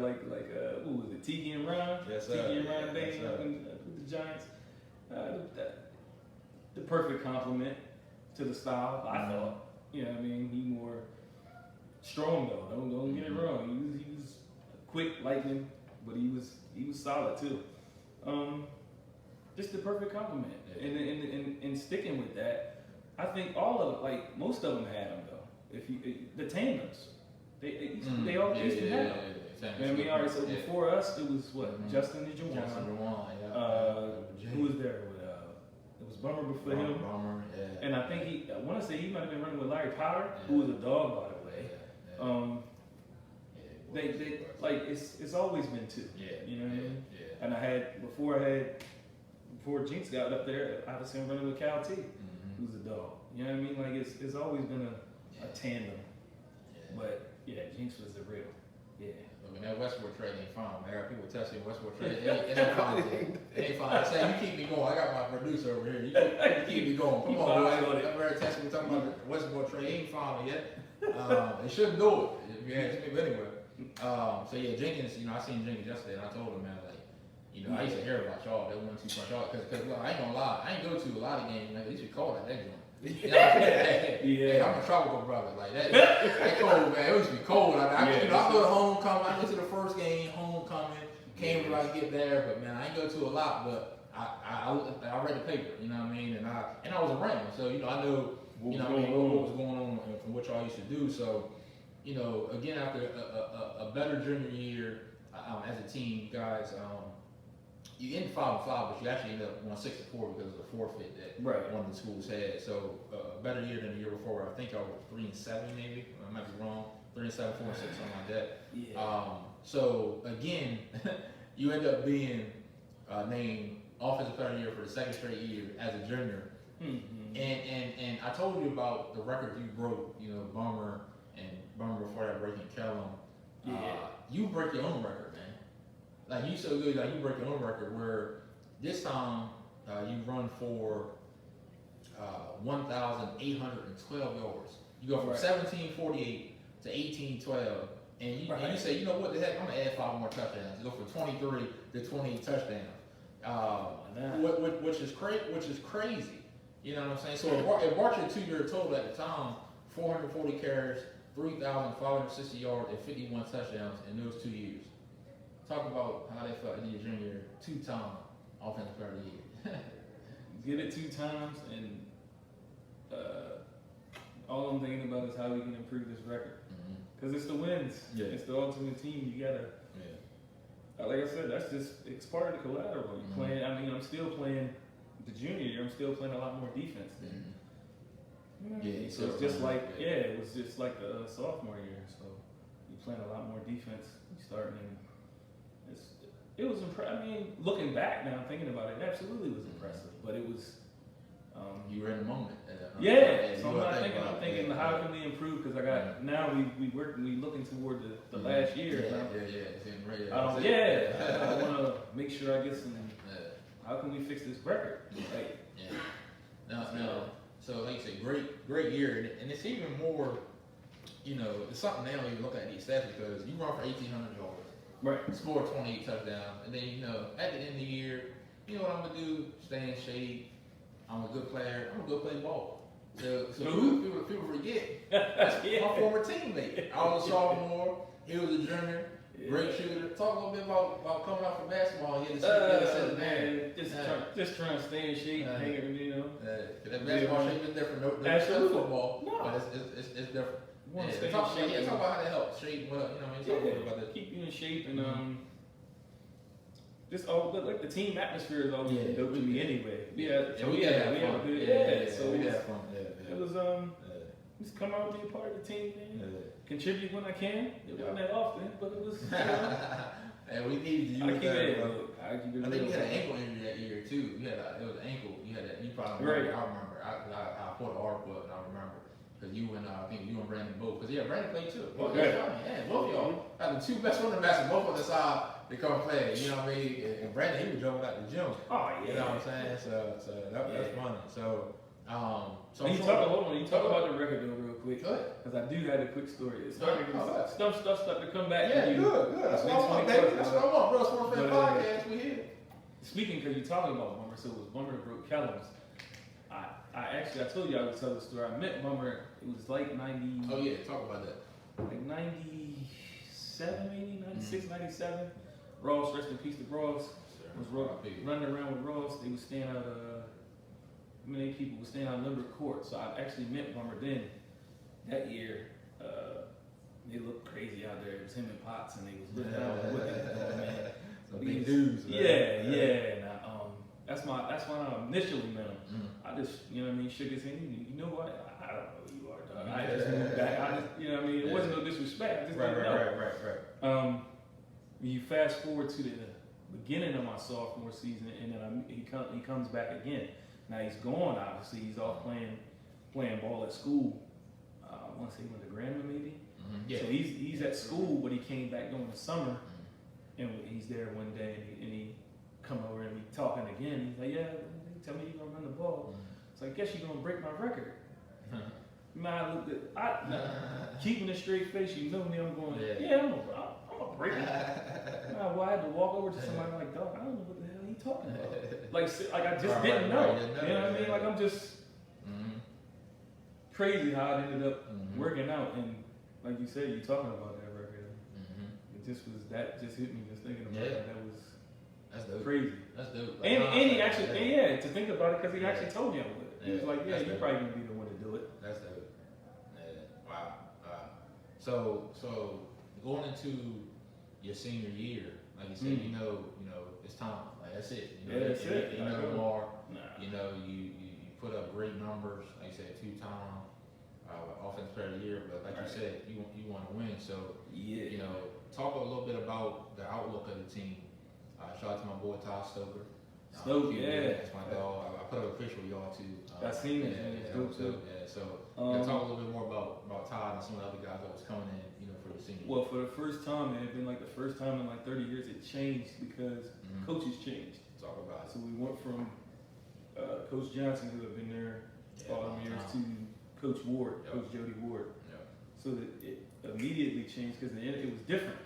Who was it? Tiki and Ron. Yes, sir. Tiki and Ron Day with the Giants. The perfect compliment to the style. I thought. You know what I mean? He more strong though. Don't get it wrong. He was quick, lightning, but he was solid too. Just the perfect compliment. And sticking with that, I think all of it, like most of them had them though. The tandems, they all used to have them. I mean, all right. So before us, it was what Justin and Juwan. Who was there? It was Bummer before him. Bummer, yeah. And I think I want to say he might have been running with Larry Powder, who was a dog, by the way. They like it's always been 2. You know what I mean? Yeah. And before Jinx got up there, I was him running with Cal T, who's a dog. You know what I mean? Like it's always been a tandem. But yeah, Jinx was the real. Yeah. I mean, that Westbrook trade ain't fine, man. I got people testing Westbrook trade. It ain't fine. It ain't fine. I say, you keep me going. I got my producer over here. You keep me going. Come on, boy. I'm very testing. We're talking about the Westbrook trade. It ain't fine yet. They shouldn't do it, if you ask me. But anyway. So yeah, Jenkins, I seen Jenkins yesterday, and I told him, man, like, I used to hear about y'all, that 1-2 punch y'all, because I ain't gonna lie, I ain't go to a lot of games, man. They should call that joint. You know what I'm saying? Hey, I'm a tropical brother, like that cold, man. It used to be cold. I go to homecoming. I go to the first game, homecoming. Can't really get there, but man, I ain't go to a lot. But I read the paper, you know what I mean, and I was around, so I know what was going on from what y'all used to do. So again, after a better junior year as a team, guys. You ended 5-5, but you actually ended up going 6-4 because of the forfeit that one of the schools had. So a better year than the year before. I think I was 3-7 maybe. I might be wrong. 3-7, 4-6, something like that. Yeah. So again, you end up being named Offensive Player of the Year for the 2nd straight year as a junior. And I told you about the record you broke. Bummer before that breaking Kellum. You break your own record, man. like you so good, like you break your own record where this time you run for 1,812 yards. You go from 1748 to 1812, and you say, you know what the heck, I'm gonna add 5 more touchdowns. You go from 23 to 28 touchdowns, which is crazy. You know what I'm saying? So it brought your 2-year total at the time, 440 carries, 3,560 yards, and 51 touchdowns in those 2 years. Talk about how they felt in your junior year, 2-time offensive player of the year. Get it 2 times, and all I'm thinking about is how we can improve this record. Because it's the wins. Yeah. It's the ultimate team. You gotta. Yeah. Like I said, it's part of the collateral. You're playing. I mean, I'm still playing the junior year. I'm still playing a lot more defense. Yeah. So it's just like it was just like the sophomore year. So you're playing a lot more defense. You starting. It was impressive. I mean, looking back now, thinking about it, absolutely was impressive. But it was. You were in the moment. So I'm thinking, how can we improve? Because I got now we looking toward the last year. I want to make sure I get some. How can we fix this record? Like, So like you say, great year, and it's even more. It's something now you look at these stats because you run for 1,800 yards, right? Score 28 touchdowns, and then at the end of the year, you know what I'm gonna do? Stay in shape. I'm a good player. I'm gonna go play ball. So people forget. That's my former teammate. I was a sophomore. He was a junior. Great shooter. Talk a little bit about coming out for basketball. He had to sit there. Just trying to stay in shape, hanging, that basketball shape is different. No football. No. But it's different. Talk about how that helps shape. Talk a little about that. Keep you in shape and just like the team atmosphere is always dope to me anyway. We had a good So we had fun. It was just come out and be a part of the team, man. Contribute when I can. It wasn't that often, but it was. And we needed to use that. I think you had an ankle injury that year too. It was an ankle. You had that. You probably remember. I remember. I pulled an article up and I remember. Because you and I think you and Brandon both. Because Brandon played too. Both of y'all had the 2 best running backs and both on the side to come play. You know what I mean? And Brandon, he was jumping out the gym. Oh yeah. You know what I'm saying? So that's funny. So you talk about the record though real quick. Because I do have a quick story. It's starting stuff starting to come back. Yeah, good. That's what I want, baby. That's what I want, bro. Sports Fan Podcast. We here. Speaking, because you're talking about Bummer, so it was Bummer that broke Kellums. I told you I would tell the story. I met Bummer. It was like 90. Oh yeah, talk about that. Like 97, maybe 96, 97. Ross, rest in peace to Ross. Was running around with Ross. They was staying out. Many people were staying out Limerick Court. So I actually met Bummer then. That year, they looked crazy out there. It was him and Potts, and they was looking out with it. Man. Some big dudes. Yeah. Now, that's when I initially met him. I just, shook his hand. You know what? I don't know who you are, dog. I just moved back. It wasn't no disrespect. I just didn't know. When you fast forward to the beginning of my sophomore season, and then he comes back again. Now he's gone. Obviously, he's off playing ball at school. I want to say he went to Grandma, maybe. So he's at school, but he came back during the summer, and he's there one day, and he come over and we talking again. He's like, "Yeah, tell me you're gonna run the ball." So I guess you're gonna break my record. Man, I looked at keeping a straight face. You know me. I'm going. I'm gonna break it. Well, I had to walk over to somebody like, "Dog, I don't know what the hell he talking about." Like I just didn't know. You know what I mean? Like I'm just crazy how it ended up working out. And like you said, you talking about that record. It just hit me just thinking about it. That's dope. Crazy. That's dope. Like, and he actually, to think about it, because he actually told me I would. He was like, you're probably gonna be the one to do it. That's dope. Wow. So going into your senior year, like you said, you know, it's time. Like that's it. That's it. You know more. You put up great numbers. Like you said, 2-time offensive player of the year. But like you said, you want to win. So talk a little bit about the outlook of the team. Shout out to my boy Todd Stoker. That's my dog. I put up a picture with y'all too. I seen it. So talk a little bit more about Todd and some of the other guys that was coming in, for the senior year? Well, for the first time, it had been like the first time in like 30 years it changed because coaches changed. Talk about it. So we went from Coach Johnson, who had been there all them years, to Coach Ward, Coach Jody Ward. So that it immediately changed because it was different.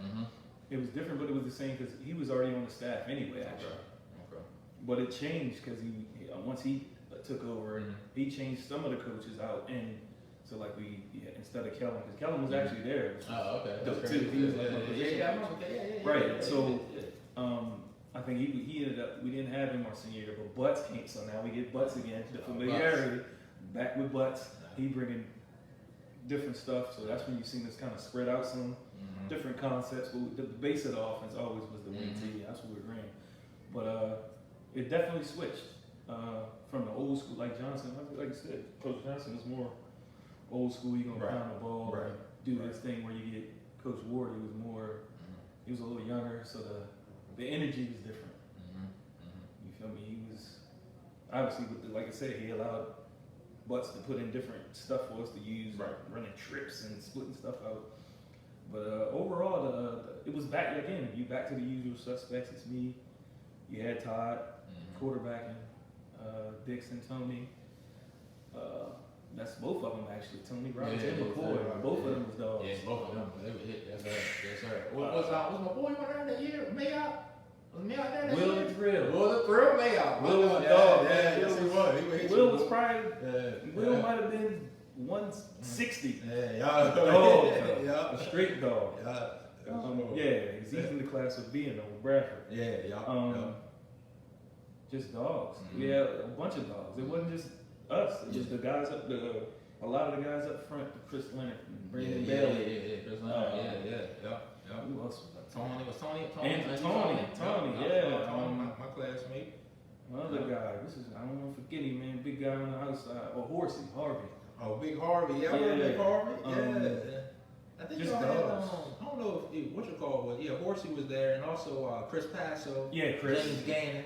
It was different, but it was the same because he was already on the staff anyway, actually. Okay. But it changed because once he took over, he changed some of the coaches out, and so like instead of Kellen, because Kellen was actually there. Oh, okay. He was like my position coach. Right. So I think he ended up. We didn't have him our senior year, but Butts came, so now we get Butts again. The familiarity back with Butts. He bringing different stuff, so that's when you seen this kind of spread out some different concepts. But the base of the offense always was the wing tee. That's what we ran. But it definitely switched from the old school, like Johnson. Like you said, Coach Johnson was more old school. You gonna pound the ball, do this thing. Where you get Coach Ward, he was more. He was a little younger, so the energy was different. You feel me? He was obviously like I said, he allowed Butts to put in different stuff for us to use, running trips and splitting stuff out. But overall, it was back again. You back to the usual suspects. It's me. You had Todd, quarterbacking, Dixon, Tony. That's both of them actually. Tony Roberts and McCoy. Both of them was dogs. Yeah, both of them. They were hit. Yes, sir. Was my boy went there that year? Mayock? Was Mayock there that year? Will the Thrill. Will the Thrill Mayock. Will was a dog. Yes, he was. Will was probably. Will might have been 160. Dog. A straight dog. He's in the class of being over Bradford. Just dogs. We had a bunch of dogs. It wasn't just us. It was just the guys up a lot of the guys up front, Chris Leonard, Brandon Bailey. Chris Leonard. Who else was that? Tony, my classmate. Another guy. I don't want to forget him, man. Big guy on the outside. Or Horsey, Harvey. Oh, Big Harvey. Big Harvey. I think just y'all dogs. had, I don't know if what you call it was. Yeah, Horsey was there, and also Chris Passo. Yeah, Chris. James Gannon.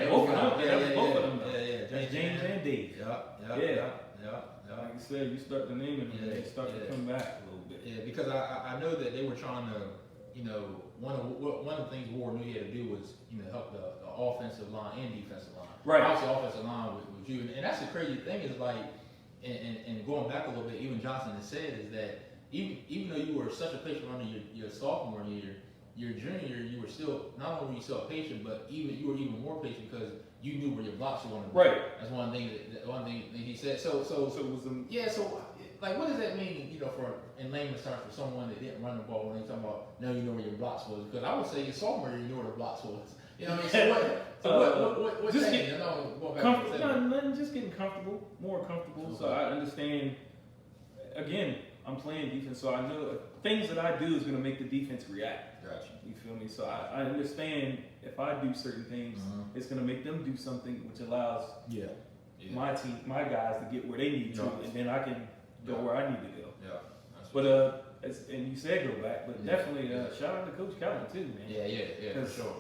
Both of them. Both of them. James and Dave. Like you said, you start to name them, and they start to come back a little bit. Yeah, because I know that they were trying to, one of the things Ward knew he had to do was, help the offensive line and defensive line. Right. Obviously, offensive line with you, and that's the crazy thing is like, and going back a little bit, even Johnson has said is that even though you were such a patient runner your sophomore year, your junior year, you were still, not only were you still a patient, but you were even more patient because you knew where your blocks were going to be. Right. That's one thing that he said. So it was so like what does that mean, for in layman's terms for someone that didn't run the ball when they talking about now you know where your blocks was? Because I would say your sophomore year you knew where the blocks was. You know what I mean? So what's just that? Nothing, just getting comfortable, more comfortable. Okay. So I understand. Again, I'm playing defense, so I know things that I do is going to make the defense react. Gotcha. You feel me? So I understand if I do certain things, it's going to make them do something, which allows my team, my guys to get where they need to, and then I can go where I need to go. But and you said go back, but definitely shout out to Coach Calvin too, man. Yeah, for sure.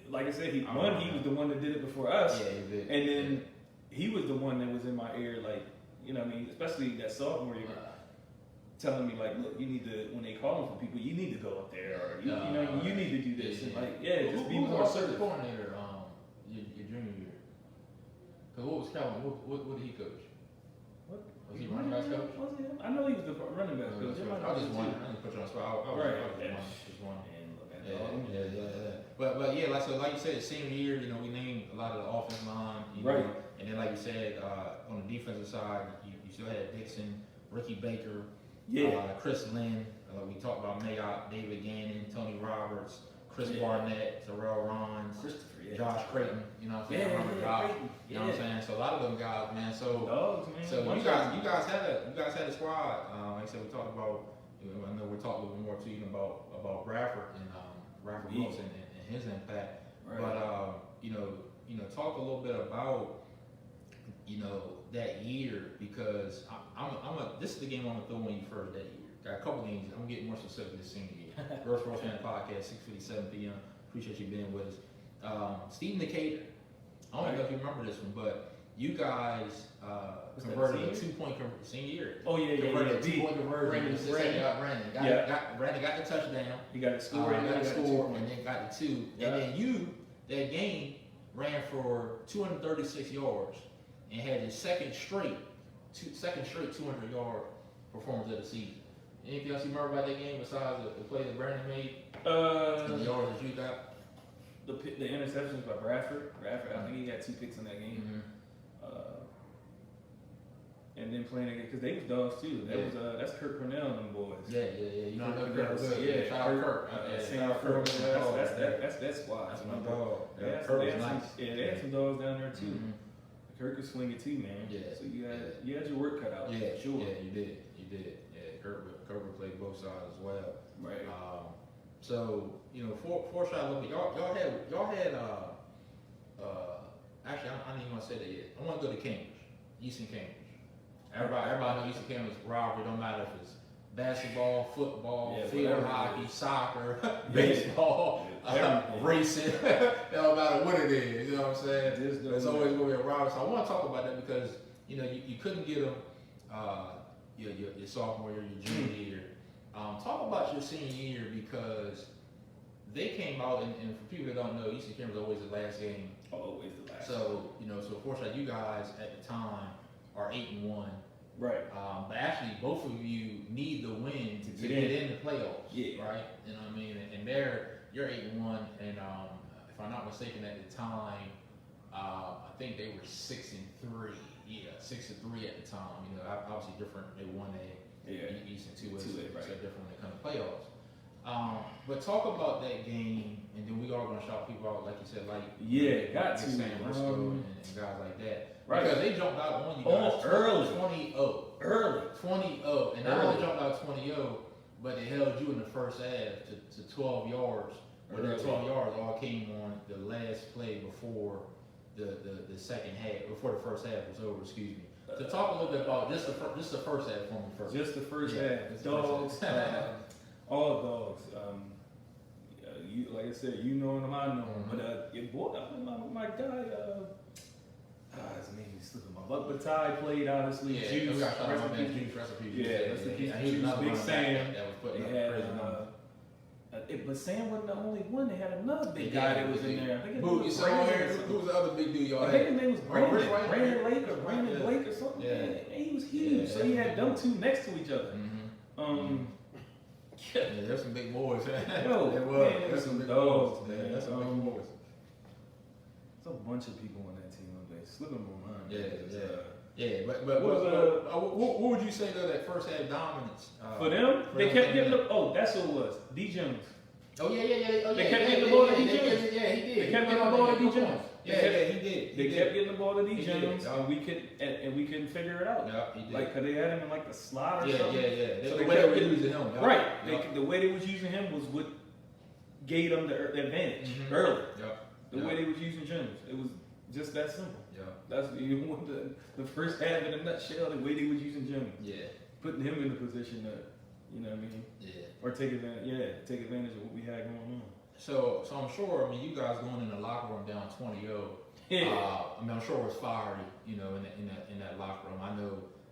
Like I said, he was the one that did it before us, yeah, he did. And then he was the one that was in my ear, like especially that sophomore year. Telling me like, look, you need to when they calling for people, you need to go up there, or you need to do this, and just be more assertive. Coordinator, your junior year. Cause what was Calvin? What did he coach? What was he running back coach? Was he? I know he was the running back coach. I just won. I didn't put you on the spot. Just one. But like you said, senior year, we named a lot of the offensive line, and then like you said, on the defensive side, you still had Dixon, Ricky Baker. Chris Lynn, we talked about Mayock, David Gannon, Tony Roberts, Chris Barnett, Terrell Rons, Josh Creighton. You know what I'm saying? Robert Josh. You know what I'm saying? So a lot of them guys, man. So dogs, man. So you guys had a squad. Like I said, we talked about. I know we'll talk a little bit more to you about Bradford and Bradford Wilson and his impact. Right. But talk a little bit about that year, because this is the game I'm gonna throw on you first that year. Got a couple games. I'm gonna get more specific this senior year. Girls Sports Fan Podcast, 6:57 p.m. Appreciate you being with us. Steve Decatur. I don't know if you remember this one, but you guys converted a 2-point senior year. Oh yeah, Converted a 2-point conversion. Brandon got the touchdown. He got the score. Got the score, and then got the 2. Yeah. And then you, that game, ran for 236 yards and had his second straight 200-yard performance of the season. Anything else you remember about that game besides the play that Brandon made? And the yards that you got? The interceptions by Bradford. I think he got 2 picks in that game. Mm-hmm. And then playing again because they was dogs too. That's Kirk Cornell and them boys. Yeah. You know Kirk. Yeah, shout out Kirk. That's squad. That's my dog. Kirk was nice. They had some dogs down there too. Mm-hmm. Kirk could swing it too, man. Yeah. So you had your work cut out. Yeah, sure. Yeah, you did. Yeah, Kirk played both sides as well. Right. So four shot look. Y'all had actually I didn't even want to say that yet. I want to go to Cambridge, Easton Cambridge. Everybody knows Easton Cambridge rivalry. Don't matter if it's basketball, football, field hockey, soccer, baseball, racing. It don't matter what it is. You know what I'm saying? There's always going to be a rivalry. So I want to talk about that because you couldn't get them your sophomore year, your junior year. Talk about your senior year because they came out and for people that don't know, Easton Cambridge was always the last game. Always the last. So so fortunately, you guys at the time are 8-1. Right. But actually, both of you need the win to get in the playoffs. Yeah. Right. You know what I mean? And you're 8-1, and if I'm not mistaken, at the time, I think they were 6-3. Yeah, 6-3 at the time. Obviously different. They won East and 2A, so different when they come to playoffs. But talk about that game, and then we are going to shout people out, like you said, got to San Francisco and guys like that. Right. Because they jumped out on you guys early. 20-0. Early. 20-0. And not only jumped out 20-0, but they held you in the first half to 12 yards. But the 12 yards all came on the last play before the second half, before the first half was over, excuse me. So talk a little bit about just the first half for me first. Just the first half. Dogs. All dogs. You, like I said, you know him, I know him. But my guy, his name is slipping my butt. But Ty played honestly. Juice. Recipe. Yeah, Juice. Big Sam. That was putting up crazy numbers. But Sam wasn't the only one. They had another big guy that was in there. I think who was the other big dude y'all had? I think his name was Brandon Blake or something. Yeah. And he was huge. So he had them two next to each other. Yeah, there's some big boys. There's some big dogs, man. That's some big boys. There's a bunch of people on that team. Slipping my mind. Yeah, but what would you say though that first half dominance? For them, they kept getting the. Oh, that's what it was. D. Jones. Oh yeah. They kept getting the ball to D. Jones. Yeah, he did. They kept getting the ball to D. Jones. Yeah, he did. They kept getting the ball to D. Jones, and we couldn't figure it out. Yeah, he did. Like, cause they had him in like the slot or something. Yeah. So the way they were using him. Right. The way they was using him was what gave them the advantage early. The way they was using Jones, it was just that simple. That's the first half in a nutshell. The way they was using Jones. Yeah. Putting him in the position that, you know what I mean. Yeah. Or take advantage of what we had going on. So I'm sure. You guys going in the locker room down 20-0. Yeah. I'm sure it was fiery. In that locker room.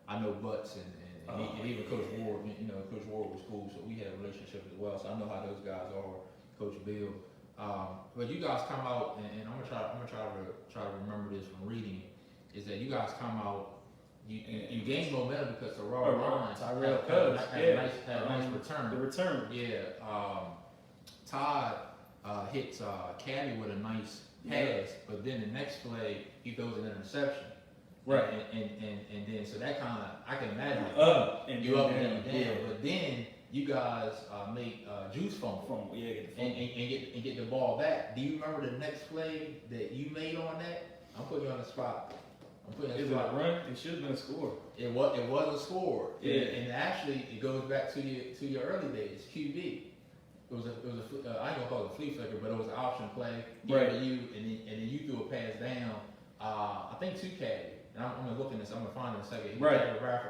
I know Butts and even Coach Ward. Coach Ward was cool, so we had a relationship as well. So I know how those guys are. Coach Bill. But you guys come out, and I'm gonna try to remember this from reading. Is that you guys come out? You gain momentum because the raw lines had a nice return. The return. Yeah. Todd hits Caddy with a nice pass, but then the next play he throws an interception. Right. And then so that kind of I can imagine you up and down. But then you guys make Juice fumble and get the ball back. Do you remember the next play that you made on that? I'm putting you on the spot. Is it a run? It should have been a score. It was a score. Yeah. And actually, it goes back to your early days. QB. It was I ain't gonna call it a flea flicker, but it was an option play. Right. To you, and then you threw a pass down. I think to Caddy. And I'm gonna look in this. I'm gonna find it in a second. Right.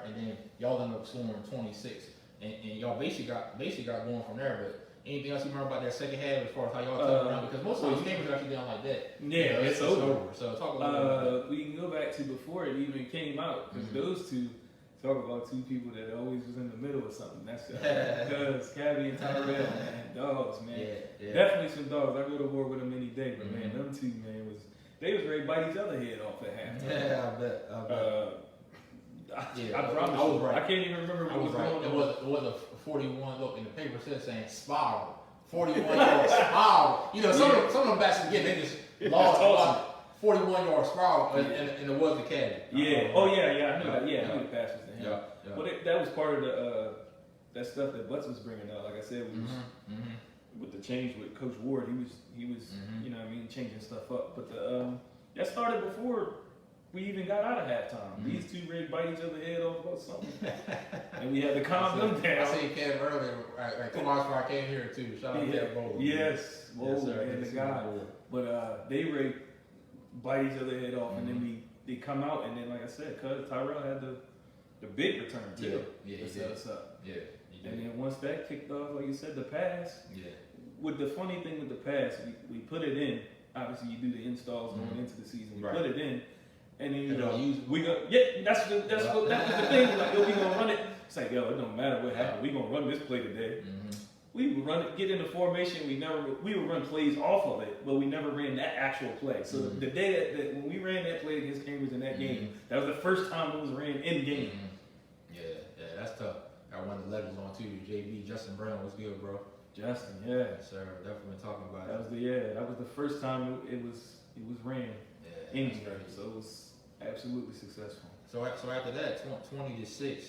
And then y'all ended up scoring 26. and y'all basically got going from there. But anything else you remember about that second half as far as how y'all turned around? Because most of those games are actually down like that. Yeah, You know, it's over. So talk a little bit about that. We can go back to before it even came out, because those two, talk about two people that always was in the middle of something. That's because Cabby and Tyrell, man, dogs, man. Yeah. Definitely some dogs. I go to war with them any day, but man, them two, man, they was ready to bite each other head off at halftime. Yeah, I bet. I promise I was you, right. I can't even remember what was right. going on. It was a 41 look, and the paper said saying spiral. 41-yard spiral. You know, some of them bats again, they just lost 41-yard spiral, and it was the caddy. Yeah. Oh yeah. I knew that. Yeah, I knew the pass was to him. Yeah. Well, that was part of the that stuff that Butts was bringing up. Like I said, we was, with the change with Coach Ward, he was you know what I mean, changing stuff up. But that started before we even got out of halftime. These two ready to bite each other head off about something, and we had to calm them down. I seen Kev earlier. Right, 2 hours before I came here too. Shout out to Kev Bowler. Yes, man, the guy. But they ready to bite each other head off, and then they come out, and then like I said, cause Tyrell had the big return too. Yeah, to set us up. Yeah. And then once that kicked off, like you said, the pass. Yeah. With the funny thing with the pass, we put it in. Obviously, you do the installs going into the season. We put it in, and then we go. Yeah, that's what that was the thing. Like, yo, we gonna run it. It's like, yo, it don't matter what happened. We gonna run this play today. We would run it, get in the formation. We would run plays off of it, but we never ran that actual play. So the day that when we ran that play against Cambridge in that game, that was the first time it was ran in game. Yeah, that's tough. Got one of the legends on too. JB Justin Brown was good, bro. Justin, yeah, sir, definitely talking about that it. That was the first time it was ran in game, so it was absolutely successful. So after that, 20-6,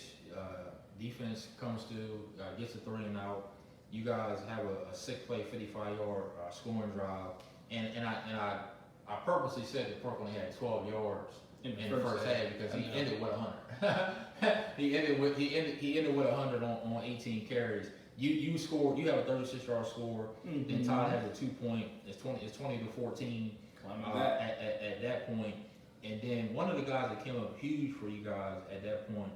defense comes to gets a 3 and out. You guys have a 6-play 55-yard scoring drive, and I purposely said that Porky only had 12 yards in the first half because he ended with 100. he ended with 100 on 18 carries. You scored. You have a 36-yard score. And Todd has a 2-point. It's 20-14 at that point. And then one of the guys that came up huge for you guys at that point,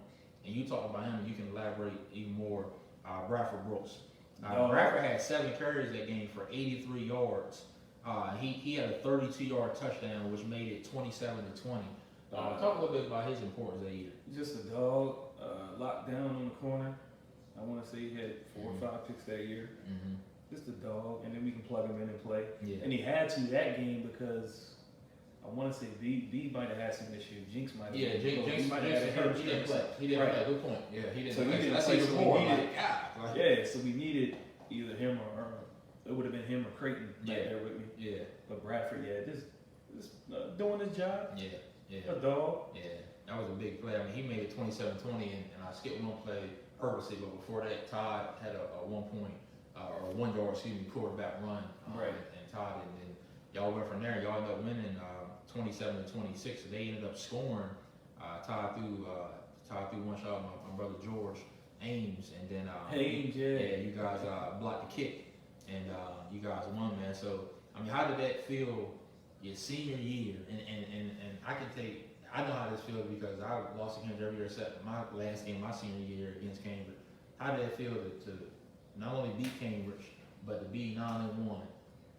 and you talked about him, and you can elaborate even more. Bradford Brooks. Bradford had 7 carries that game for 83 yards. He had a 32-yard touchdown, which made it 27-20. Talk a little bit about his importance that year. Just a dog, locked down on the corner. I want to say he had 4 or 5 picks that year. Just a dog, and then we can plug him in and play. Yeah. And he had to that game because I want to say B might have had some issues. Jinx might have. Yeah, Jinx might have had hurt. He didn't play. He didn't play. Good point. Yeah, he didn't play. That's even more. So we needed either him or it would have been him or Creighton back there with me. Yeah. But Bradford, just doing his job. Yeah. A dog. Yeah. That was a big play. I mean, he made it 27-20, and I skipped one play purposely, but before that, Todd had a 1 yard, quarterback run. And Todd, and then y'all went from there. Y'all ended up winning 27-26. So they ended up scoring. Todd threw one shot. My brother George Ames, and then you guys blocked the kick, and you guys won, man. So I mean, how did that feel your senior year? And I can take. I know how this feels because I lost to Cambridge every year except my last game, my senior year against Cambridge. How did it feel to not only beat Cambridge, but to be 9-1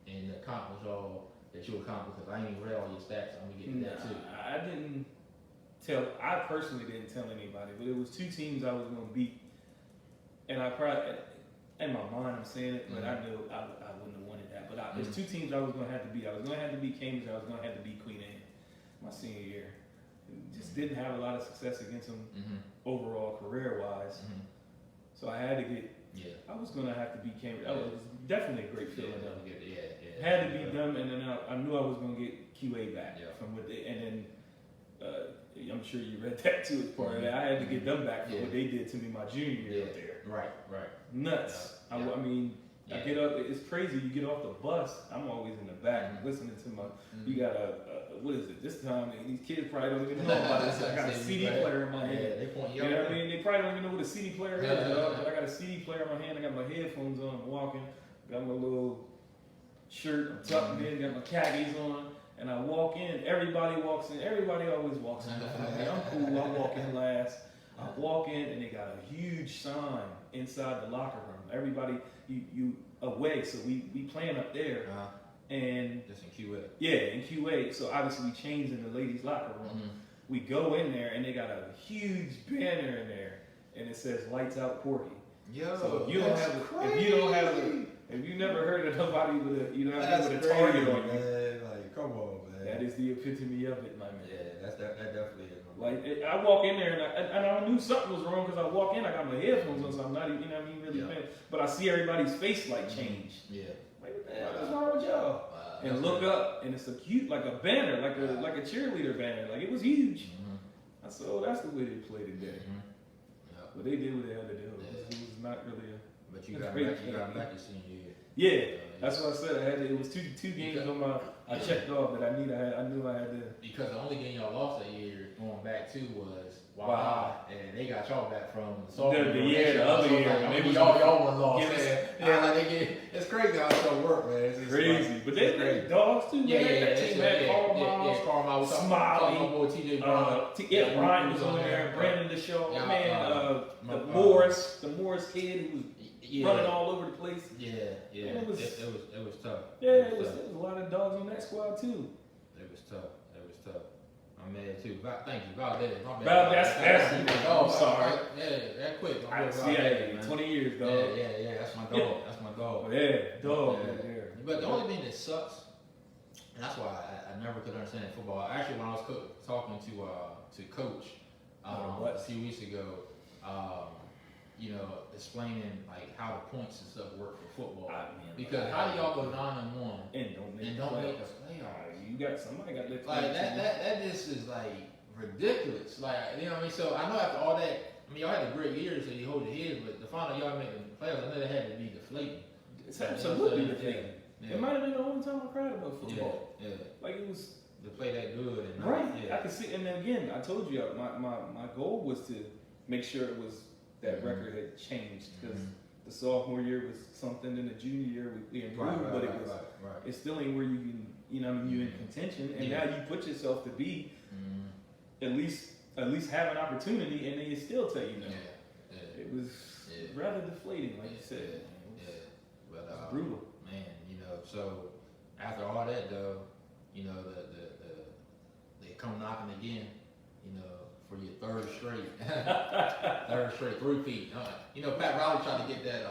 and accomplish all that you accomplished? Because I ain't even read all your stats. I'm gonna get to that too. I personally didn't tell anybody, but it was 2 teams I was gonna beat, and I probably, in my mind I'm saying it, but I knew I wouldn't have wanted that. But there's 2 teams I was gonna have to beat. I was gonna have to beat Cambridge. I was gonna have to beat Queen Anne my senior year. Just didn't have a lot of success against them overall career-wise. So I had to get. I was gonna have to beat Cambridge. That was definitely a great feeling. Had to beat them, and then I knew I was gonna get QA back from what they. And then I'm sure you read that too as part of that. I had to get them back for what they did to me my junior year up there. Right. Nuts. I mean. I get up. It's crazy. You get off the bus. I'm always in the back listening to my. You got what is it? This time these kids probably don't even know about this. I got a CD player in my hand. You know what I mean? They probably don't even know what a CD player is. But I got a CD player in my hand. I got my headphones on. I'm walking. Got my little shirt. I'm tucked in. Got my khakis on. And I walk in. Everybody walks in. Everybody always walks in. I'm cool. I walk in last. I walk in and they got a huge sign inside the locker room. Everybody, you away, so we playing up there, and just in QA. Yeah, in QA. So obviously we changed in the ladies' locker room. Mm-hmm. We go in there and they got a huge banner in there, and it says "Lights Out Porky." Yo, so if you don't have if you never heard of nobody with a That's target on you, man. Like, come on, man. that is the epitome of it, my man. Yeah, that definitely is. Like I walk in there and I knew something was wrong because I walk in, I got my headphones on, so I'm not even, really paying. But I see everybody's face like change. Yeah. Like, what the hell is wrong with y'all? And look up, and it's a cute, like a banner, like a cheerleader banner. Like, it was huge. I said, oh, that's the way they play today. But they did what they had to do. It was not really a. But you got back your senior year. Yeah, that's what I said. It was two games on my. I checked off that I knew I had to. Because the only game y'all lost that year, going back to, was wow, and they got y'all back from the sophomore the other year. Like, maybe y'all won lost. Like they get, it's crazy how it's gonna work, man. It's crazy, like, but they dogs too. That team had Carl Miles, Smiley, my boy TJ Brown, Ryan was on there, Brandon DeShaw, the Morris kid who was running all over the place. Yeah. It was tough. Yeah, it was a lot of dogs on that squad too. It was tough. I'm mad too. Thank you, Valdez. That's I'm sorry. Yeah, that quick. 20 years, dog. Yeah. That's my dog. That's my dog. Yeah, dog. Yeah. But the only thing that sucks, and that's why I never could understand football. Actually, when I was talking to Coach a few weeks ago, explaining like how the points and stuff work for football. Because how do y'all go 9-1 and don't make a playoff? Somebody got that. Like that just is like ridiculous. Like, you know what I mean? So I know after all that, y'all had a great year, so you hold your head, but the final y'all making the playoffs, I know that had to be deflating. It's absolutely deflating. Yeah. It might have been the only time I cried about football. Yeah. Like it was to play that good and right. I could see, and then again, I told you my goal was to make sure it was that record had changed because the sophomore year was something, and the junior year we improved, but it still ain't where you can, you're in contention, and now you put yourself to be at least have an opportunity, and then you still tell you no. It was rather deflating, like you said. But it was brutal, man. So after all that, though, they come knocking again. For your third straight three-peat. Pat Riley tried to get that,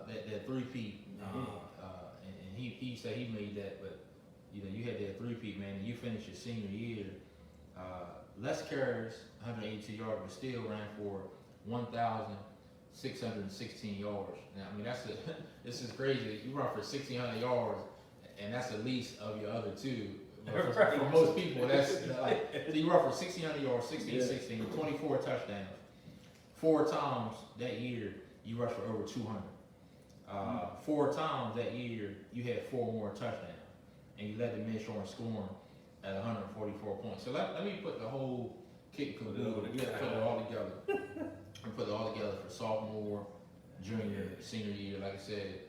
that three-peat, and he said he made that, but you had that three-peat, man, and you finished your senior year. Less carries, 182 yards, but still ran for 1,616 yards. Now, this is crazy. You run for 1,600 yards, and that's the least of your other two. For most people, that's like, so you run for 1,600 yards, 16, 24 touchdowns. 4 times that year, you rushed for over 200. 4 times that year, you had 4 more touchdowns. And you led the Midshore in scoring at 144 points. So let me put the whole kick caboodle together, put it all together. And put it all together for sophomore, junior, senior year. Like I said,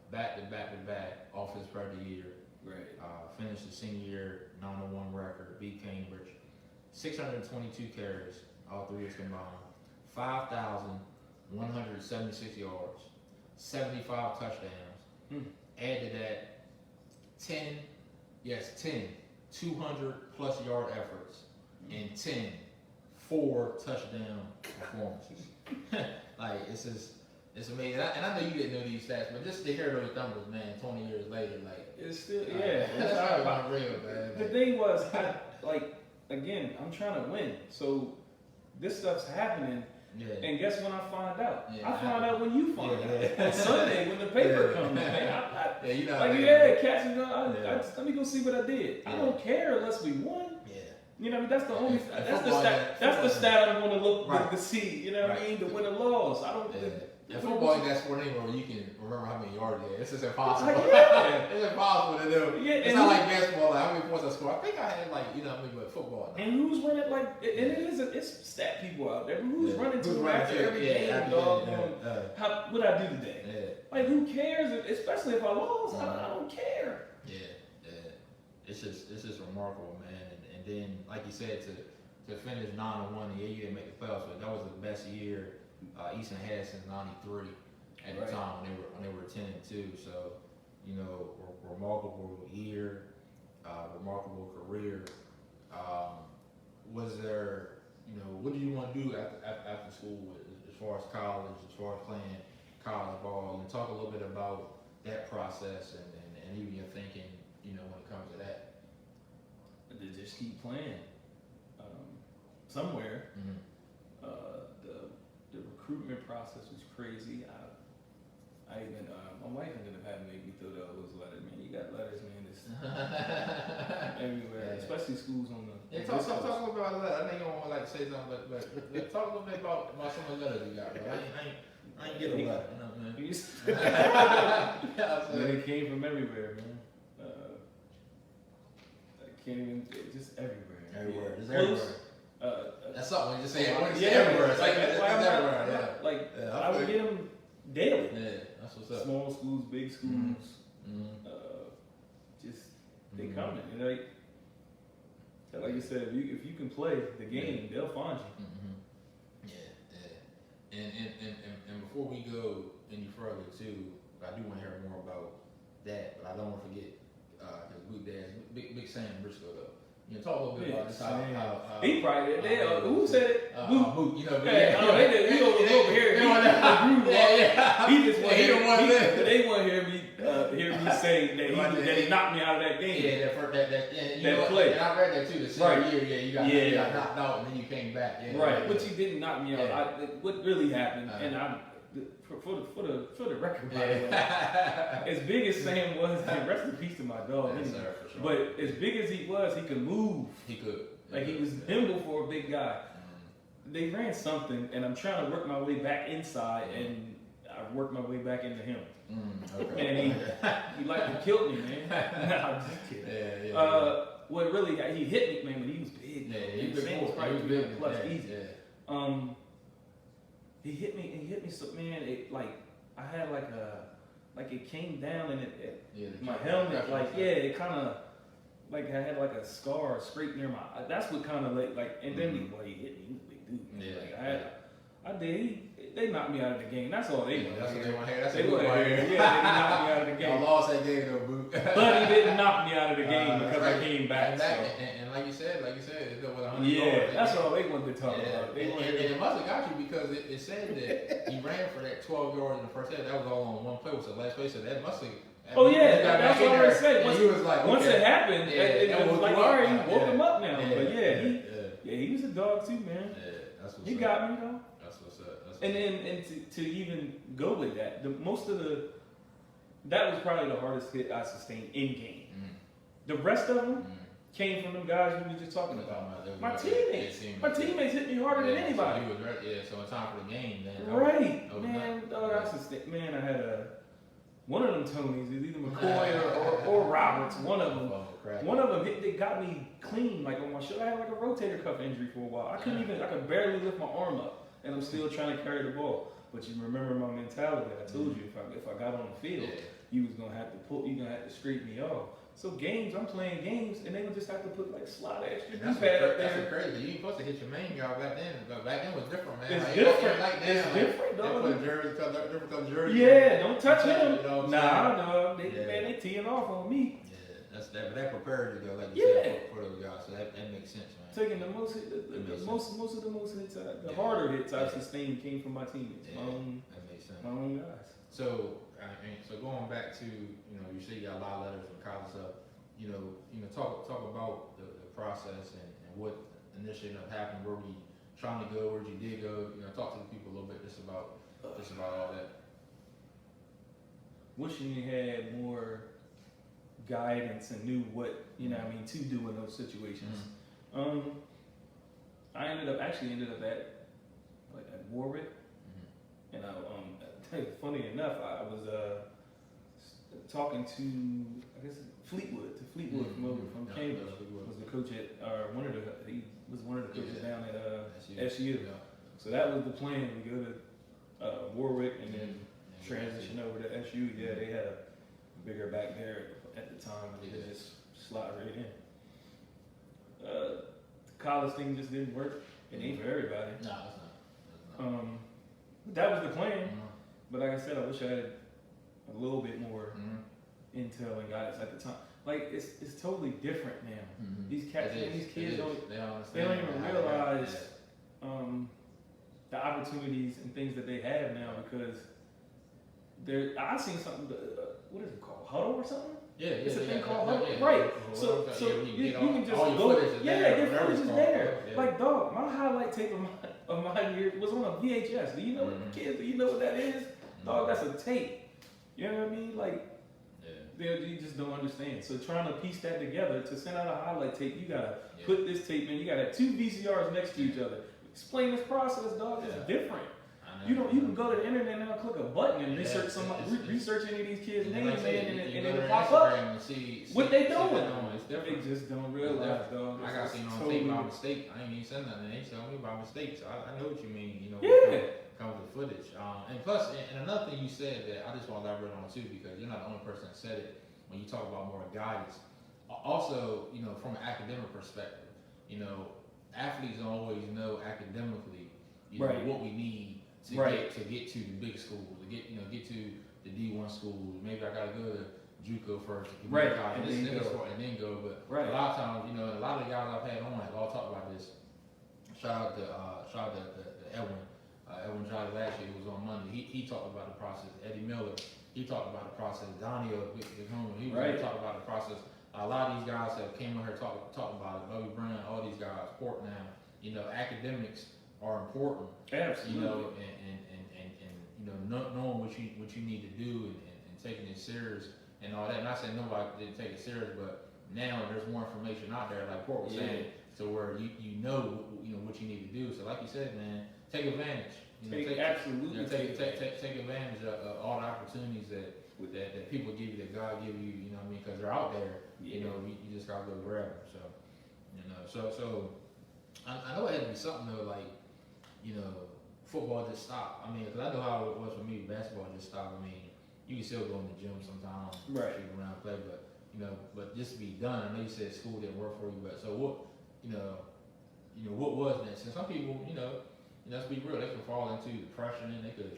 back to back, offensive player of the year. Right. Finished the senior year 9-1 record, beat Cambridge, 622 carries, all three years combined, 5,176 yards, 75 touchdowns. Add to that 10 200+ yard efforts, and 10 4 touchdown performances. Like, it's amazing, and I know you didn't know these stats, but just to hear those numbers, man, 20 years later, like it's still it's not real, man. The thing was, again, I'm trying to win, so this stuff's happening. Yeah. And guess when I find out? I find out when you find out. On Sunday when the paper comes, man. Cats, let me go see what I did. I don't care unless we won. That's the only. That's the stat I'm going to look to see. You know what I mean? To win or loss. I don't. And football ain't that sport anymore where you can remember how many yards you had. It's just impossible. It's impossible to do. It's not like basketball, like how many points I scored. I think I had but football. And who's running it's stat people out there. Who's running to after every game, dog? What I do today? Like, who cares? Especially if I lost, I don't care. It's just remarkable, man. And then, like you said, to finish 9-1, you didn't make the playoffs, but that was the best year Easton had since '93 at the time when they were attending too. So, you know, remarkable year, remarkable career. Was there, you know, what did you want to do after school as far as college, as far as playing college ball? And talk a little bit about that process and even your thinking, you know, when it comes to that. To just keep playing. Somewhere, the recruitment process was crazy. I even my wife ended up having to make me throw those letters. Man, you got letters, man. It's everywhere, especially schools on the. Yeah, talk about that. I think you don't like to say something, but talk a little bit about some of the letters you got, bro. I ain't get a letter. You know what I mean? They came from everywhere, man. I can't even, just everywhere. Everywhere. Just Close, everywhere. That's something when you just say it. Yeah, Everywhere. It's like, it's everywhere. Yeah. Like, Yeah, I would get them daily. Yeah, that's what's up. Small schools, big schools, just they coming. And like you said, if you can play the game, they'll find you. Yeah. And before we go any further too, I do want to hear more about that, but I don't want to forget his good dad, Big Sam Briscoe though. You know, talk a little bit about this. How he probably who said it? Moot, you know. He over here. He just want they want to hear me say that he knocked me out of that game. Yeah, that play. And I read that too. The same year, you got knocked out and then you came back. Yeah, right, but you didn't knock me out. What really happened, and I. For the record, by the way, as big as Sam was, and rest in peace to my dog. Yes, sir, for sure. But as big as he was, he could move. He could. He was nimble for a big guy. They ran something, and I'm trying to work my way back inside, and I worked my way back into him. Okay. And he like to kill me, man. Nah, I'm just kidding. What really, he hit me, man, but he was big. Yeah, he was Sam was probably big. plus easy. He hit me so, man, it I had it came down and my helmet, it kind of, I had a scar straight near my, that's what kind of and then he hit me, he was a big dude. I did, they knocked me out of the game, that's all they wanted. That's what they want to hear, They knocked me out of the game. I lost that game though, boo. But he didn't knock me out of the game because I came back. And like you said, it was 100 yards. That's all they wanted to talk about. And it must have got you because it said that he ran for that 12 yards in the first half. That was all on one play. Was the last play, so that must have. That's what I was saying. Once it happened, it was like, all right, you woke him up now. But he was a dog too, man. Yeah, that's what's he got me though. That's what's up. And to even go with that, that was probably the hardest hit I sustained in game. The rest of them came from them guys we were just talking about. My teammates hit me harder than anybody. So in time for the game, man, I had one of them Tonys, either McCoy or Roberts. One of them it got me clean, on my shoulder. I had a rotator cuff injury for a while. I could barely lift my arm up, and I'm still trying to carry the ball. But you remember my mentality. I told you if I got on the field, you was gonna have to straighten me off. So I'm playing games, and they would just have to put slide extra pad up there. That's crazy. You ain't supposed to hit your main guy back then. But back then was different, man. It's different. It's different, dog. They put different color jerseys. Yeah, don't touch him. Nah, dog. They teeing off on me. Yeah, but that prepared you though, like you said, for those guys. So that makes sense, man. Taking the most hits, the harder hits I sustained came from my teammates, that makes sense. My own guys. So going back to, you say you got a lot of letters from college stuff, talk about the process and what initially ended up happening, where we trying to go, where you did go, talk to the people a little bit just about all that. Wishing you had more guidance and knew what, to do in those situations. I ended up at Warwick, and funny enough, I was talking to Fleetwood from Cambridge. Was the coach at he was one of the coaches down at SU. So that was the plan. We go to Warwick and then transition over to SU. Yeah, they had a bigger back there at the time, and they could just slide right in. The college thing just didn't work. It ain't for everybody. No, it's not. That was the plan. But like I said, I wish I had a little bit more intel and guidance at the time. Like it's totally different now. These cats, these kids they don't even realize the opportunities and things that they have now because I seen something. What is it called? Huddle or something? Yeah, it's a thing called yeah, Huddle, yeah. right? So You can just all your go. footage is there, Your whatever footage it's is called. there. Yeah. Like dog, my highlight tape of my year was on a VHS. Do you know what kids? Do you know what that is? Dog, that's a tape. You know what I mean? Like. You just don't understand. So trying to piece that together to send out a highlight tape, you gotta put this tape in. You gotta have 2 VCRs next to each other. Explain this process, dog. It's different. You can go to the internet now, click a button and research research any of these kids' names, and it'll pop up. And see what they doing. It's different. They just don't realize, dog. I got seen on tape by mistake. I ain't even said nothing. They tell me by mistake. So I know what you mean. You know. Comes with footage. And plus, and another thing you said that I just want to elaborate on too, because you're not the only person that said it when you talk about more guidance. Also, you know, from an academic perspective, you know, athletes don't always know academically, you know, what we need to get to the big schools, to get to the D1 schools. Maybe I gotta go to JUCO first, and then go. But a lot of times, you know, a lot of the guys I've had on have all talked about this. Shout out to Edwin. Edwin Johnny last year, who was on Monday, he talked about the process. Eddie Miller, he talked about the process. Donnie, he talked about the process. A lot of these guys that came on here talking about it. Bobby Brown, all these guys, Port now. You know, academics are important. Absolutely. You know, and you know, knowing what you need to do and taking it serious and all that. Not saying nobody didn't take it serious, but now there's more information out there, like Port was saying, so where you know what you need to do. So like you said, man, take advantage. Take advantage of all the opportunities that people give you, that God give you. You know what I mean? Because they're out there. You know, you just gotta go grab them. So, you know, so I know it had to be something though, like, you know, football just stopped. I mean, because I know how it was for me. Basketball just stopped. I mean, you can still go in the gym sometimes, shoot around, play, but you know, but just to be done. I know you said school didn't work for you, but so what? You know, what was that? So some people, you know, let's be real, they could fall into depression, and they could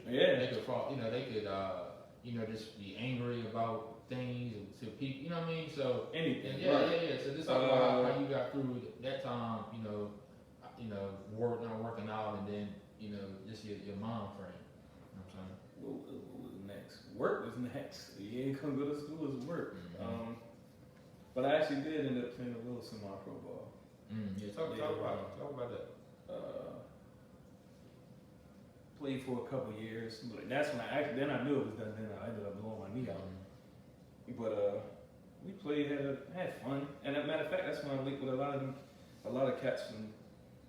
fall, they could just be angry about things to people, you know what I mean? So anything, So just talk about how you got through that time, work not working out, and then just your mind frame. You know what I'm saying? What was next? Work was next. You ain't gonna go to school, it's work. But I actually did end up playing a little semi-pro ball. Talk about that. Played for a couple years, but that's when I knew it was done. Then I ended up blowing my knee out. But we played, had fun, and as a matter of fact, that's when I linked with a lot of cats from